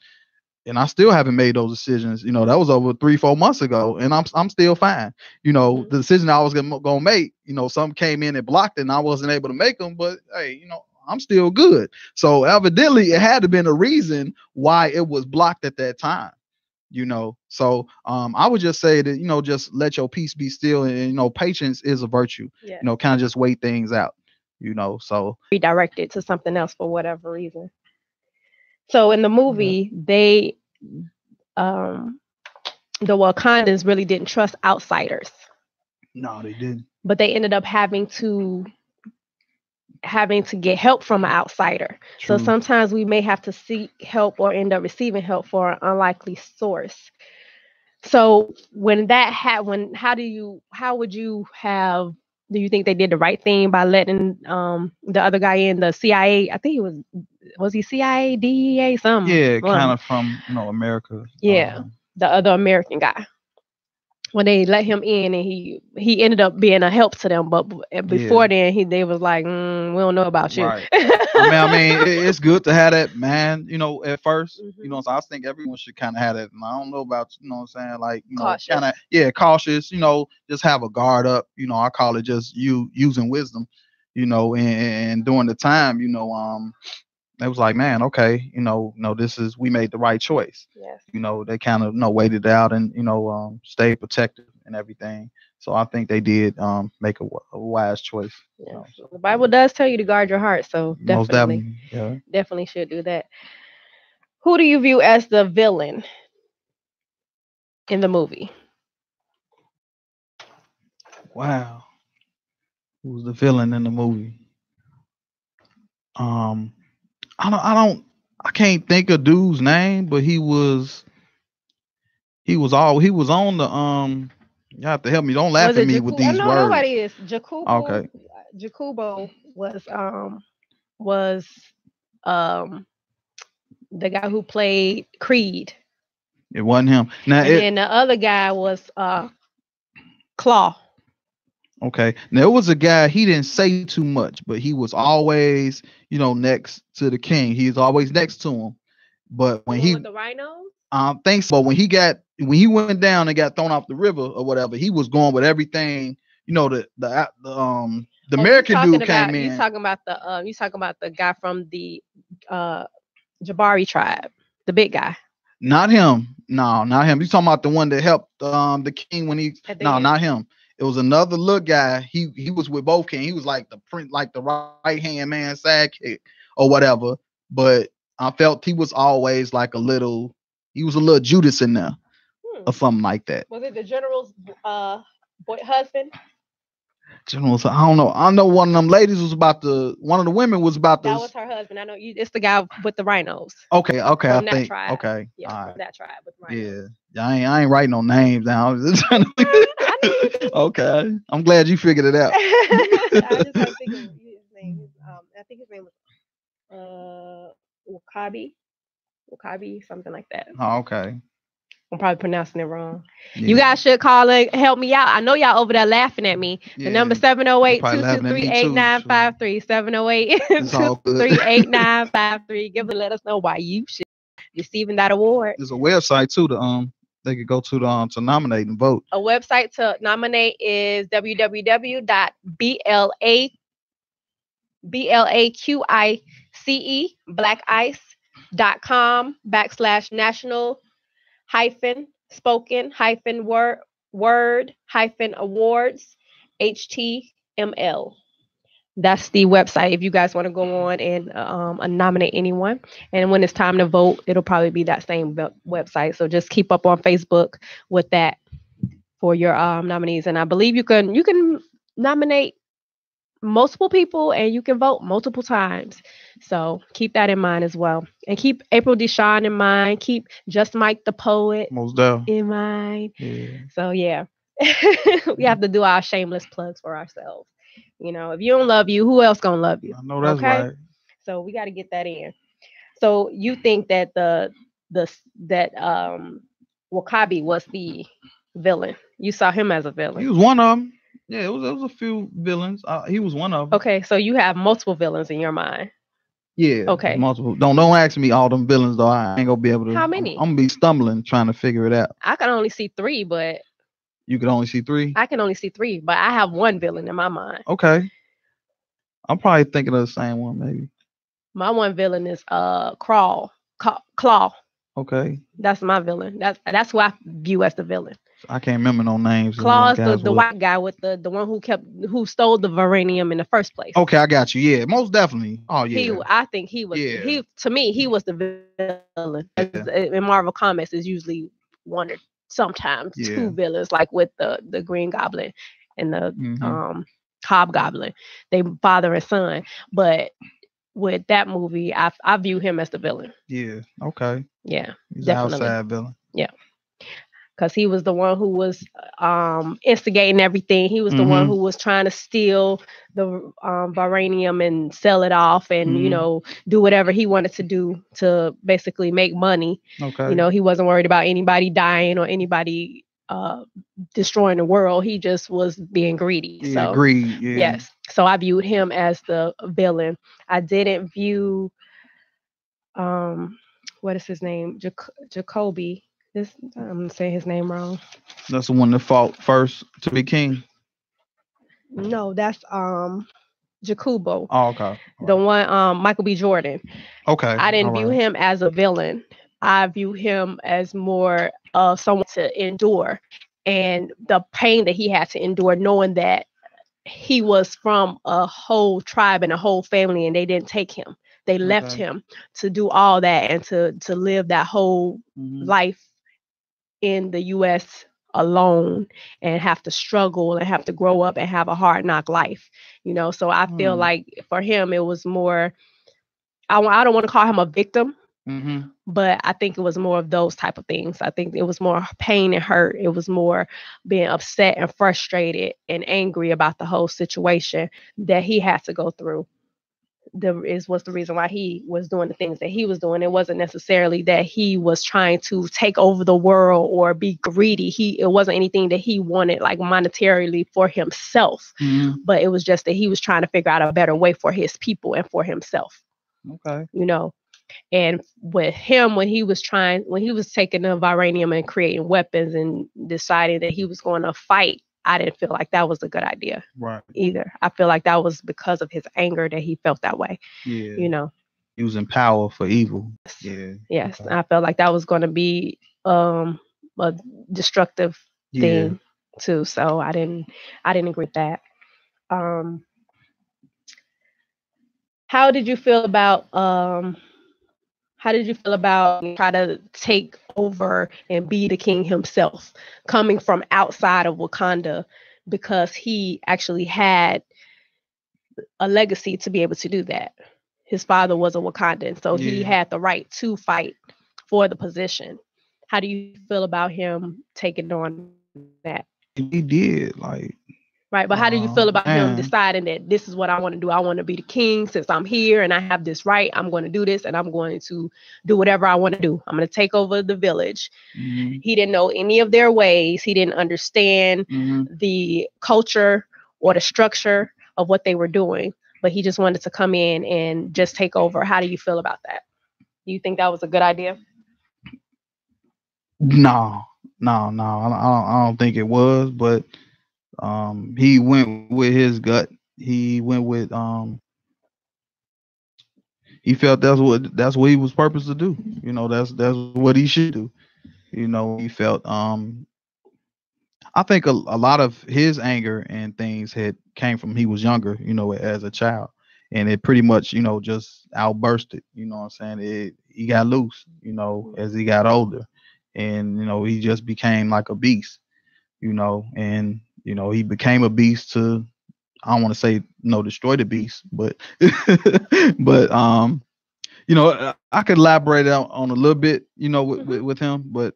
I still haven't made those decisions. That was over 3-4 months ago, and I'm still fine. The decision I was gonna make, some came in and blocked it, and I wasn't able to make them. But hey, I'm still good. So evidently, it had to been a reason why it was blocked at that time. So I would just say that just let your peace be still, and patience is a virtue. Yeah. Kind of just wait things out. So Redirect it to something else for whatever reason. So in the movie, they the Wakandans really didn't trust outsiders. No, they didn't. But they ended up having to get help from an outsider. True. So sometimes we may have to seek help or end up receiving help for an unlikely source. So when that happened, how would you have? Do you think they did the right thing by letting the other guy in, the CIA? I think he was he CIA, DEA, something? Yeah, kind of from America. Yeah, the other American guy. When they let him in, and he ended up being a help to them, but before then, they was like, we don't know about you. Right. I mean, it's good to have that, man. At first, so I think everyone should kind of have that. And I don't know about, what I'm saying, like, Cautious. kind of, cautious. Just have a guard up. I call it just you using wisdom. And during the time, it was like, man, okay, we made the right choice. Yes. They kind of waited out and stayed protected and everything. So I think they did make a wise choice. Yeah. The Bible does tell you to guard your heart, so Most definitely, definitely should do that. Who do you view as the villain in the movie? Wow, who's the villain in the movie? I can't think of dude's name, but he was on the. You have to help me. Don't laugh at me with these no, words. nobody is. Jakubo. Okay. Jakubo was the guy who played Creed. It wasn't him. Now, and then the other guy was Claw. Okay. Now, it was a guy, he didn't say too much, but he was always, next to the king. He was always next to him. But when with the rhinos? thanks. But when he went down and got thrown off the river or whatever, he was going with everything. The American dude came in. You talking about the guy from the Jabari tribe, the big guy. Not him. No, not him. You talking about the one that helped the king when he? No, not him. It was another little guy. He was with both king. He was like the right hand man, sidekick or whatever. But I felt he was always like he was a little Judas in there or something like that. Was it the general's husband? General, I don't know. I know one of them ladies one of the women was about to. That was her husband. I know it's the guy with the rhinos. Okay, from I think. Tribe. Okay, yeah, all right. That tribe with rhinos. Yeah, I ain't writing no names down. Okay, I'm glad you figured it out. I just started thinking his name. I think his name was Wakabi, something like that. Oh, okay. I'm probably pronouncing it wrong. Yeah. You guys should call and help me out. I know y'all over there laughing at me. The number 708-223-8953. 708-223-8953. Let us know why you should receiving that award. There's a website too they could go to nominate and vote. A website to nominate is www.blackiced.com/national-spoken-word-awards HTML. That's the website if you guys want to go on and nominate anyone. And when it's time to vote, it'll probably be that same website. So just keep up on Facebook with that for your nominees. And I believe you can nominate multiple people and you can vote multiple times. So keep that in mind as well. And keep April Deshawn in mind. Keep Just Mike the Poet in mind. Yeah. So yeah, we have to do our shameless plugs for ourselves. If you don't love you, who else gonna love you? I know that's right. So we got to get that in. So you think that Wakabi was the villain? You saw him as a villain. He was one of them. Yeah, it was a few villains. He was one of them. Okay, so you have multiple villains in your mind. Yeah. Okay. Multiple. Don't ask me all them villains though. I ain't gonna be able to. How many? I'm gonna be stumbling trying to figure it out. I can only see 3, but. You can only see 3? I can only see 3, but I have one villain in my mind. Okay. I'm probably thinking of the same one, maybe. My one villain is Claw. Okay. That's my villain. That's who I view as the villain. I can't remember no names. Claw is the white guy with the one who stole the vibranium in the first place. Okay, I got you. Yeah, most definitely. Oh yeah. I think he was. Yeah. To me, he was the villain. Yeah. In Marvel Comics, is usually one or sometimes 2 villains, like with the Green Goblin and the Hobgoblin. They father and son, but with that movie, I view him as the villain. Yeah. Okay. Yeah. He's definitely. An outside villain. Yeah. Because he was the one who was instigating everything. He was the one who was trying to steal the vibranium and sell it off and, do whatever he wanted to do to basically make money. Okay. He wasn't worried about anybody dying or anybody destroying the world. He just was being greedy. Yeah, greed. Yeah. Yes. So I viewed him as the villain. I didn't view, what is his name? Jacoby. I'm saying his name wrong. That's the one that fought first to be king. No, that's Jacobo. Oh, okay. The one Michael B. Jordan. Okay. I didn't view him as a villain. I view him as more of someone to endure, and the pain that he had to endure, knowing that he was from a whole tribe and a whole family, and they didn't take him. They left him to do all that and to live that whole life in the U.S. alone and have to struggle and have to grow up and have a hard knock life, So I feel like for him, it was more, I don't want to call him a victim, but I think it was more of those type of things. I think it was more pain and hurt. It was more being upset and frustrated and angry about the whole situation that he had to go through. was the reason why he was doing the things that he was doing. It wasn't necessarily that he was trying to take over the world or be greedy. It wasn't anything that he wanted like monetarily for himself, but it was just that he was trying to figure out a better way for his people and for himself. Okay. You know, and with him, when he was taking the vibranium and creating weapons and deciding that he was going to fight, I didn't feel like that was a good idea either. I feel like that was because of his anger that he felt that way. Yeah. You know, using power for evil. Yeah. Yes. Okay. I felt like that was going to be a destructive thing too. So I didn't agree with that. How did you feel about try to take over and be the king himself, coming from outside of Wakanda, because he actually had a legacy to be able to do that? His father was a Wakandan, so he had the right to fight for the position. How do you feel about him taking on that? He did, like. Right, but how do you feel about him deciding that this is what I want to do? I want to be the king since I'm here and I have this right. I'm going to do this and I'm going to do whatever I want to do. I'm going to take over the village. He didn't know any of their ways. He didn't understand the culture or the structure of what they were doing, but he just wanted to come in and just take over. How do you feel about that? Do you think that was a good idea? No. I don't think it was, but he went with his gut. He went with he felt that's what he was purposed to do. You know, that's what he should do. You know, he felt I think a lot of his anger and things came from he was younger, you know, as a child, and it pretty much, you know, just outbursted. You know what I'm saying? He got loose, you know, as he got older, and you know, he just became like a beast, you know, and you know, he became a beast to, I don't want to say destroy the beast, but but you know, I could elaborate on a little bit, you know, with him, but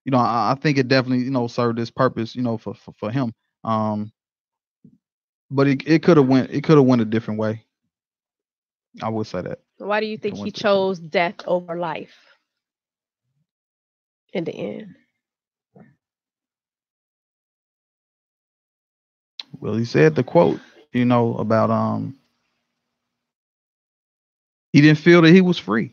you know, I think it definitely, you know, served this purpose, you know, for him. But it could have went a different way. I would say that. Why do you think he chose death over life in the end? Well, he said the quote, you know, about he didn't feel that he was free.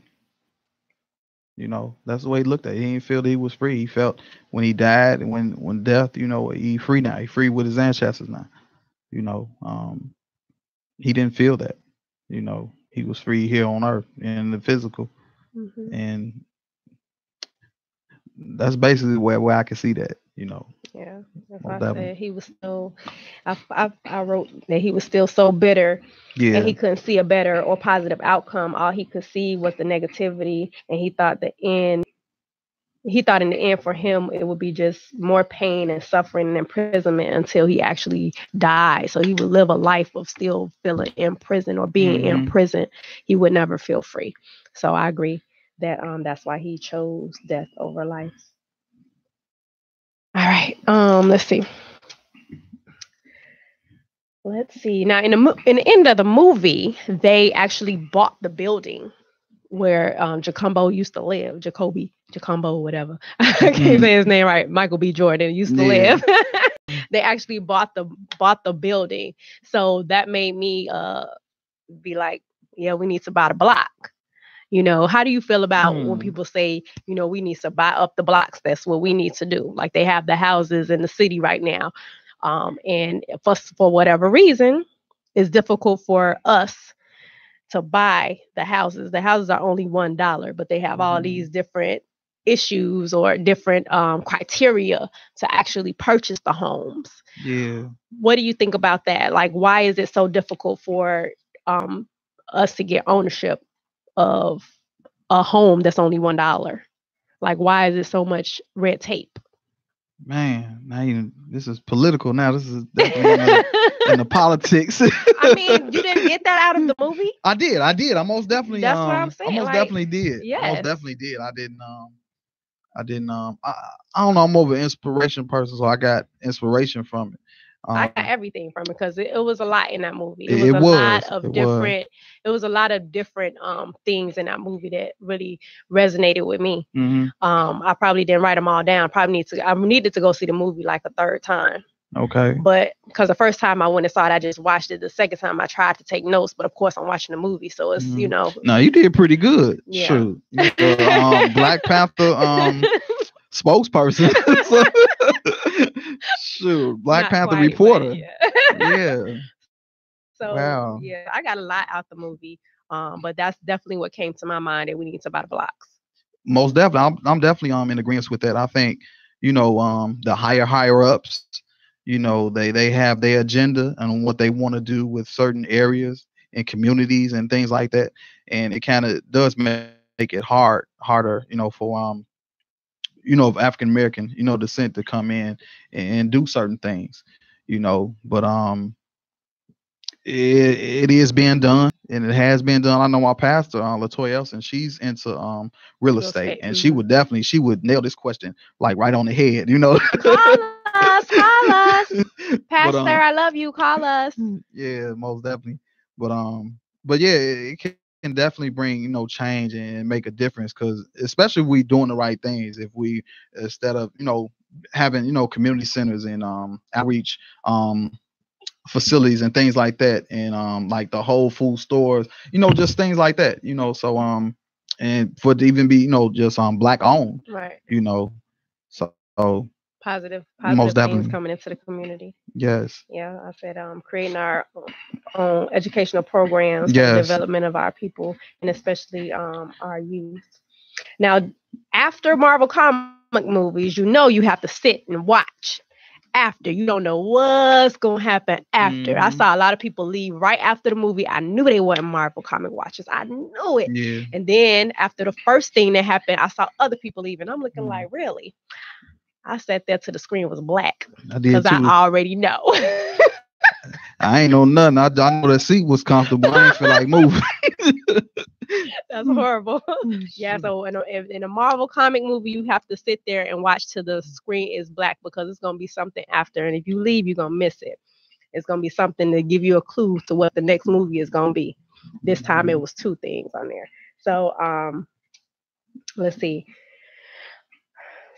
You know, that's the way he looked at it. He didn't feel that he was free. He felt when he died and when death, you know, he free now. He free with his ancestors now. You know, he didn't feel that. You know, he was free here on earth in the physical, and that's basically where I can see that. You know. Yeah, that's why I said he was still. I wrote that he was still so bitter, and he couldn't see a better or positive outcome. All he could see was the negativity, and he thought in the end for him it would be just more pain and suffering and imprisonment until he actually died. So he would live a life of still feeling in prison or being in prison. He would never feel free. So I agree that that's why he chose death over life. All right. Let's see. Now, in the end of the movie, they actually bought the building where Jacumbo used to live. Jacumbo, whatever. I can't say his name right. Michael B. Jordan used to live. They actually bought the building. So that made me be like, yeah, we need to buy the block. You know, how do you feel about when people say, you know, we need to buy up the blocks? That's what we need to do. Like they have the houses in the city right now. And for whatever reason, it's difficult for us to buy the houses. The houses are only $1, but they have all these different issues or different criteria to actually purchase the homes. Yeah. What do you think about that? Like, why is it so difficult for us to get ownership of a home that's only $1? Like, why is it so much red tape? Man, now this is political. Now this is definitely in the politics. I mean, you didn't get that out of the movie? I did. I most definitely. That's what I'm saying. I most definitely did. Yes. I most definitely did. I didn't. I don't know. I'm more of an inspiration person, so I got inspiration from it. I got everything from it because it was a lot in that movie. It was It a lot was. of It was. different. It was a lot of different things in that movie that really resonated with me. Hmm. I probably didn't write them all down. I needed to go see the movie like a third time. Okay. But because the first time I went and saw it, I just watched it. The second time I tried to take notes, but of course I'm watching the movie, so it's No, you did pretty good. Yeah. Shoot. You Black Panther spokesperson. Shoot, Black Not Panther quite, but reporter. yeah. Yeah. So Wow. yeah, I got a lot out the movie. But that's definitely what came to my mind that we need to buy the blocks. Most definitely. I'm definitely in agreement with that. I think, the higher ups, they have their agenda and what they want to do with certain areas and communities and things like that. And it kind of does make it harder, for of African American, descent to come in and do certain things, but it is being done and it has been done. I know our pastor, Latoya Elson, she's into real estate, and she would nail this question like right on the head, Call us, Pastor. I love you. Call us. Yeah, most definitely. But yeah, it can definitely bring change and make a difference, because especially if we doing the right things. If we, instead of having community centers and outreach facilities and things like that, and like the whole food stores, just things like that, so and for it to even be just Black owned, Right. so Positive most things definitely coming into the community. Yes. Yeah, I said creating our own educational programs for the Yes. development of our people, and especially our youth. Now, after Marvel comic movies, you have to sit and watch. After, you don't know what's gonna happen after. I saw a lot of people leave right after the movie. I knew they weren't Marvel comic watchers. I knew it. Yeah. And then after the first thing that happened, I saw other people leaving. I'm looking like, really? I sat there till the screen was black I did because I too. already know. I ain't know nothing. I know the seat was comfortable. I ain't feel like moving. That's horrible. Yeah, so in a Marvel comic movie, you have to sit there and watch till the screen is black, because it's going to be something after. And if you leave, you're going to miss it. It's going to be something to give you a clue to what the next movie is going to be. This time it was 2 things on there. So let's see.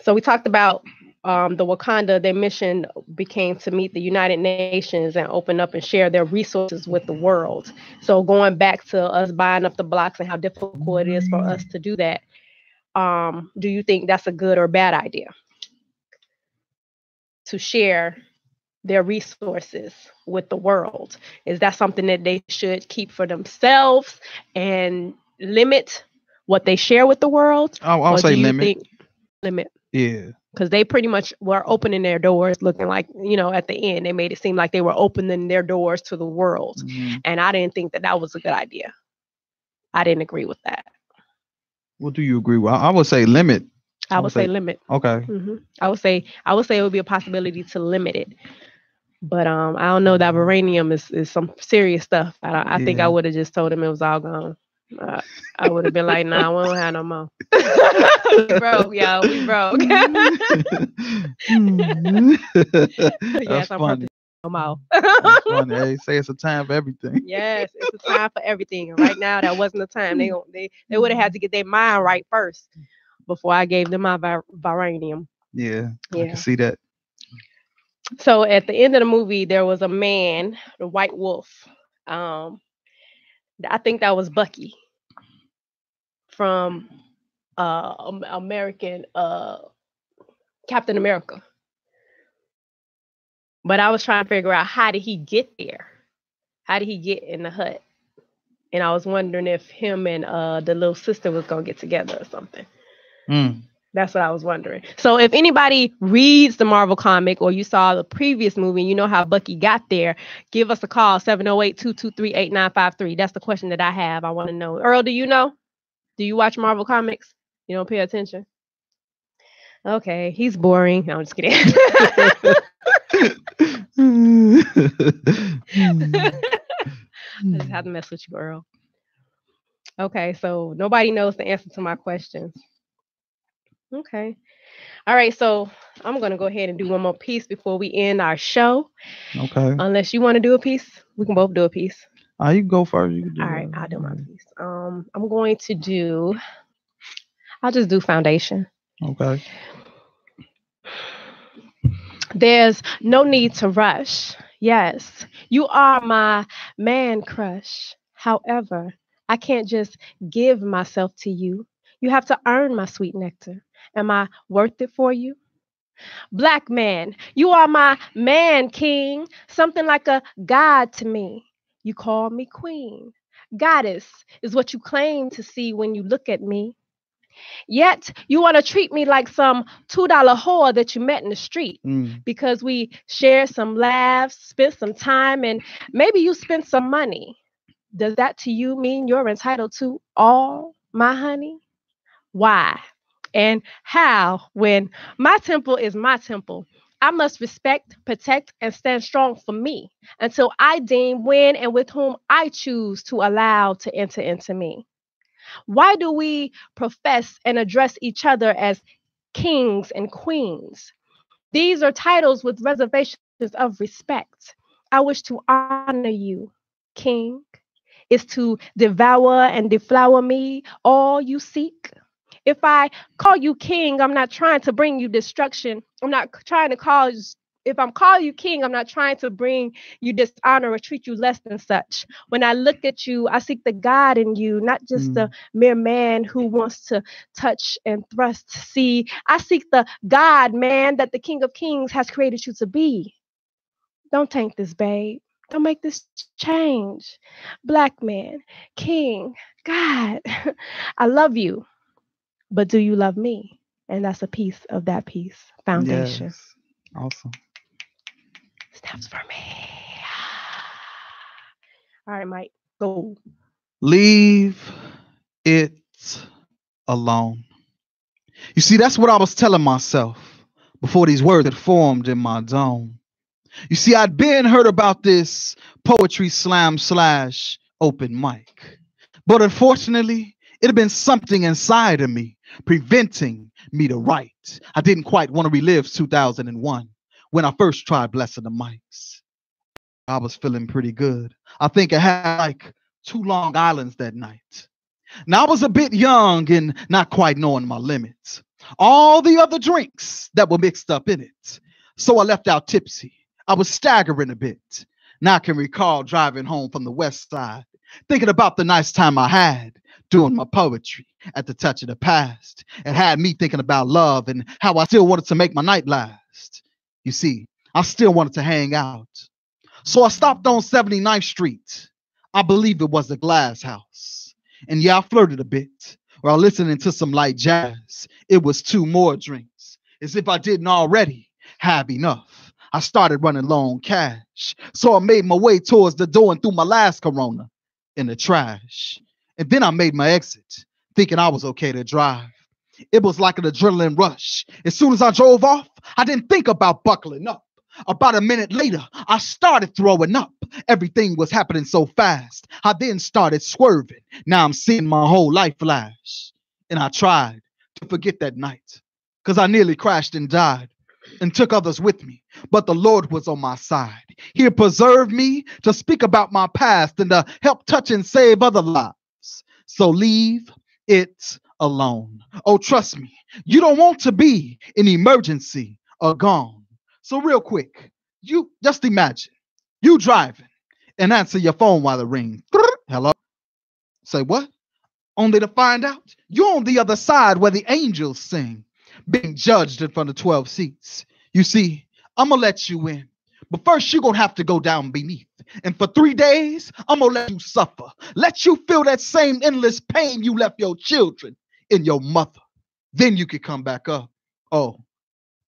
So we talked about the Wakanda. Their mission became to meet the United Nations and open up and share their resources with the world. So going back to us buying up the blocks and how difficult it is for us to do that, do you think that's a good or bad idea to share their resources with the world? Is that something that they should keep for themselves and limit what they share with the world? I'll say limit. Limit. Yeah. Because they pretty much were opening their doors, looking like, at the end, they made it seem like they were opening their doors to the world. And I didn't think that was a good idea. I didn't agree with that. What do you agree with? I would say limit. I would say limit. Okay. I would say it would be a possibility to limit it. But I don't know, that vibranium is some serious stuff. I think I would have just told him it was all gone. I would have been like, nah, we don't have no more. We broke, y'all. We broke. Yes, I'm funny. No more. That's funny. Hey, say it's a time for everything. Yes, it's a time for everything. And right now, that wasn't the time. They would have had to get their mind right first before I gave them my vibranium. Yeah, I can see that. So at the end of the movie, there was a man, the White Wolf. I think that was Bucky from American Captain America. But I was trying to figure out, how did he get there? How did he get in the hut? And I was wondering if him and the little sister was going to get together or something. That's what I was wondering. So if anybody reads the Marvel comic, or you saw the previous movie and you know how Bucky got there, give us a call, 708-223-8953. That's the question that I have. I want to know. Earl, do you know? Do you watch Marvel comics? You don't pay attention? Okay, he's boring. No, I'm just kidding. I just have to mess with you, Earl. Okay, so nobody knows the answer to my questions. Okay. All right. So I'm going to go ahead and do one more piece before we end our show. Okay. Unless you want to do a piece, we can both do a piece. You can go first. You can do All right, that. I'll do my piece. I'm going to do. I'll just do foundation. Okay. There's no need to rush. Yes, you are my man crush. However, I can't just give myself to you. You have to earn my sweet nectar. Am I worth it for you? Black man, you are my man king, something like a god to me. You call me queen. Goddess is what you claim to see when you look at me. Yet you want to treat me like some $2 whore that you met in the street because we shared some laughs, spent some time, and maybe you spent some money. Does that to you mean you're entitled to all my honey? Why and how when my temple is my temple? I must respect, protect, and stand strong for me until I deem when and with whom I choose to allow to enter into me. Why do we profess and address each other as kings and queens? These are titles with reservations of respect. I wish to honor you, king. Is to devour and deflower me all you seek. If I call you king, I'm not trying to bring you destruction. I'm not trying to cause, if I'm calling you king, I'm not trying to bring you dishonor or treat you less than such. When I look at you, I seek the God in you, not just a mere man who wants to touch and thrust. See, I seek the God, man, that the King of Kings has created you to be. Don't taint this, babe. Don't make this change. Black man, king, God, I love you. But do you love me? And that's a piece of that piece. Foundation. Yes. Awesome. Steps for me. All right, Mike, go. Leave it alone. You see, that's what I was telling myself before these words had formed in my dome. You see, I'd been heard about this poetry slam / open mic. But unfortunately, it had been something inside of me preventing me to write. I didn't quite want to relive 2001 when I first tried blessing the mics. I was feeling pretty good. I think I had like 2 Long Islands that night. Now, I was a bit young and not quite knowing my limits. All the other drinks that were mixed up in it. So I left out tipsy. I was staggering a bit. Now I can recall driving home from the west side, thinking about the nice time I had doing my poetry at the touch of the past. It had me thinking about love and how I still wanted to make my night last. You see, I still wanted to hang out. So I stopped on 79th Street. I believe it was the Glass House. And yeah, I flirted a bit while listening to some light jazz. It was 2 more drinks, as if I didn't already have enough. I started running low on cash. So I made my way towards the door and threw my last Corona in the trash. And then I made my exit, thinking I was okay to drive. It was like an adrenaline rush. As soon as I drove off, I didn't think about buckling up. About a minute later, I started throwing up. Everything was happening so fast. I then started swerving. Now I'm seeing my whole life flash. And I tried to forget that night, because I nearly crashed and died and took others with me. But the Lord was on my side. He had preserved me to speak about my past and to help touch and save other lives. So leave it alone. Oh, trust me, you don't want to be an emergency or gone. So real quick, you just imagine you driving and answer your phone while it rings. Hello? Say what? Only to find out you're on the other side where the angels sing, being judged in front of 12 seats. You see, I'm going to let you in. But first, you're going to have to go down beneath. And for 3 days, I'm going to let you suffer. Let you feel that same endless pain you left your children and your mother. Then you can come back up. Oh,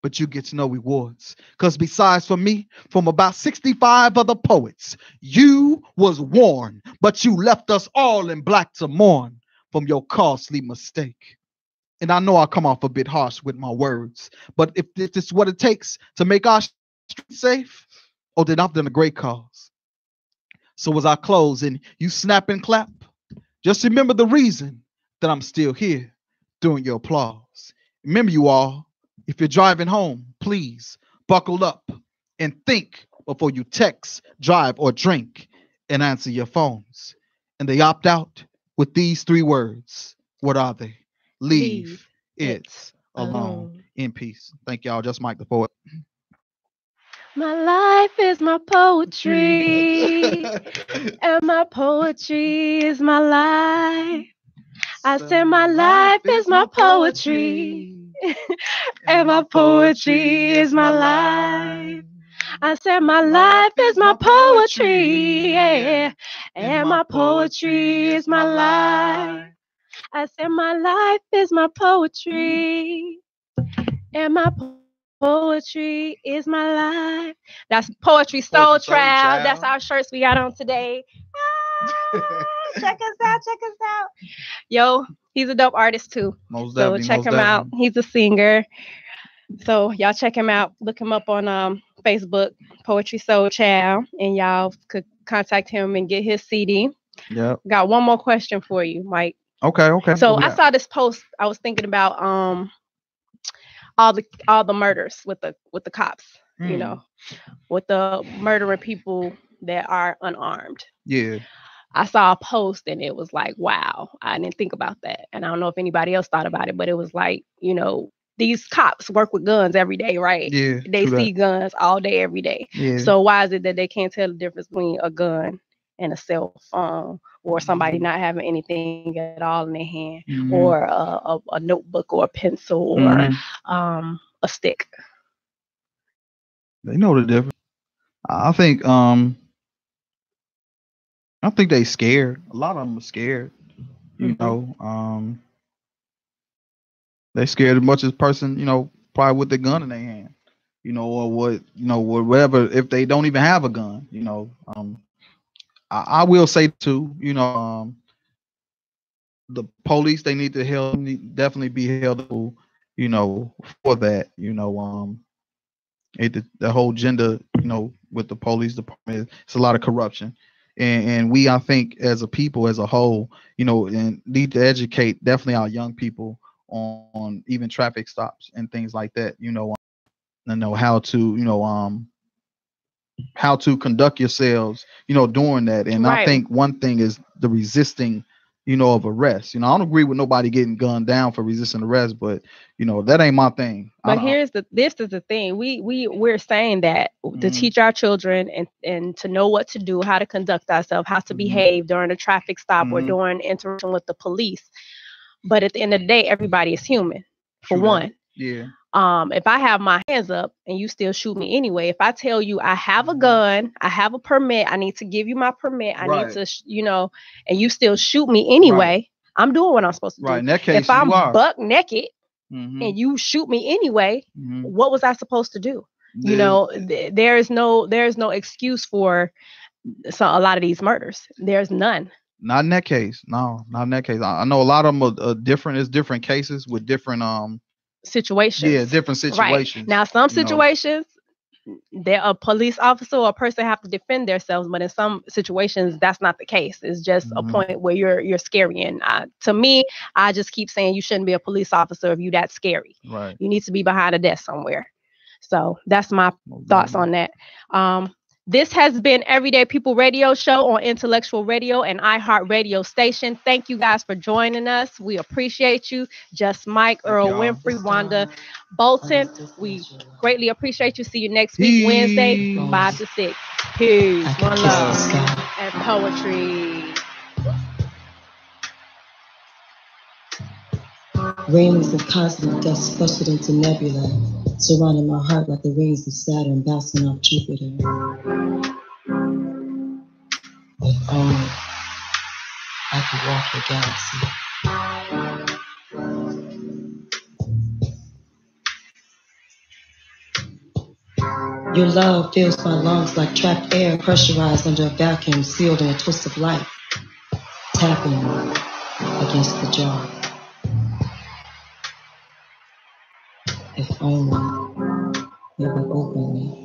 but you get no rewards. Because besides for me, from about 65 other poets, you was warned, but you left us all in black to mourn from your costly mistake. And I know I come off a bit harsh with my words, but if this is what it takes to make our streets safe, oh, then I've done a great cause. So as I close and you snap and clap, just remember the reason that I'm still here doing your applause. Remember, you all, If you're driving home, please buckle up and think before you text, drive, or drink and answer your phones. And they opt out with these 3 words. What are they? Leave it alone in peace. Thank y'all. Just Mike the Poet. My life is my poetry, and my poetry is my life. I said my life is my poetry, and my poetry is my life. I said my life is my poetry, yeah, and my poetry is my life. I said my life is my poetry, and my poetry is my life. That's Poetry Soul Trial. That's our shirts we got on today. Check us out. Yo, he's a dope artist too. Most so definitely, check him out. He's a singer. So y'all check him out. Look him up on Facebook, Poetry Soul Child, and y'all could contact him and get his CD. Yeah. Got one more question for you, Mike. Okay. So I saw this post. I was thinking about all the murders with the cops, you know, with the murdering people that are unarmed. Yeah. I saw a post and it was like, wow, I didn't think about that. And I don't know if anybody else thought about it, but it was like, you know, these cops work with guns every day, right? Yeah. They see guns all day, every day. Yeah. So why is it that they can't tell the difference between a gun and a cell phone, or somebody not having anything at all in their hand, or a notebook or a pencil or a stick? They know the difference. I think they scared. A lot of them are scared. You know, they scared as much as person, you know, probably with the gun in their hand, you know, or what, you know, whatever. If they don't even have a gun, you know, I will say too, you know, the police, they need to definitely be held, you know, for that, you know, the whole gender, you know, with the police department, it's a lot of corruption. And we, I think, as a people, as a whole, you know, and need to educate definitely our young people on even traffic stops and things like that, you know how to, you know, how to conduct yourselves, you know, during that. And I think one thing is the resisting, you know, of arrest. You know, I don't agree with nobody getting gunned down for resisting arrest, but you know, that ain't my thing. But this is the thing. We're saying that to teach our children and to know what to do, how to conduct ourselves, how to behave during a traffic stop or during interaction with the police. But at the end of the day, everybody is human, for one. Yeah. If I have my hands up and you still shoot me anyway, if I tell you I have a gun, I have a permit, I need to give you my permit, I need to, you know, and you still shoot me anyway, I'm doing what I'm supposed to do. In that case, if I'm buck naked and you shoot me anyway, what was I supposed to do? You know, there's no excuse for a lot of these murders. There's none. Not in that case. No, not in that case. I know a lot of them are different. It's different cases with different situations. Yeah, different situations. Right. Now, some situations, a police officer or a person have to defend themselves, but in some situations, that's not the case. It's just a point where you're scary. And to me, I just keep saying you shouldn't be a police officer if you that scary. Right. You need to be behind a desk somewhere. So that's my thoughts on that. This has been Everyday People Radio Show on Intellectual Radio and iHeart Radio Station. Thank you guys for joining us. We appreciate you. Just Mike, Earl Winfrey, Wanda Bolton. We greatly appreciate you. See you next week, Wednesday, 5 to 6. Peace. One love and poetry. Rings of cosmic dust flustered into nebula, surrounding my heart like the rings of Saturn bouncing off Jupiter. If only I could walk the galaxy. Your love fills my lungs like trapped air pressurized under a vacuum sealed in a twist of light, tapping against the jaw. If only you would open me.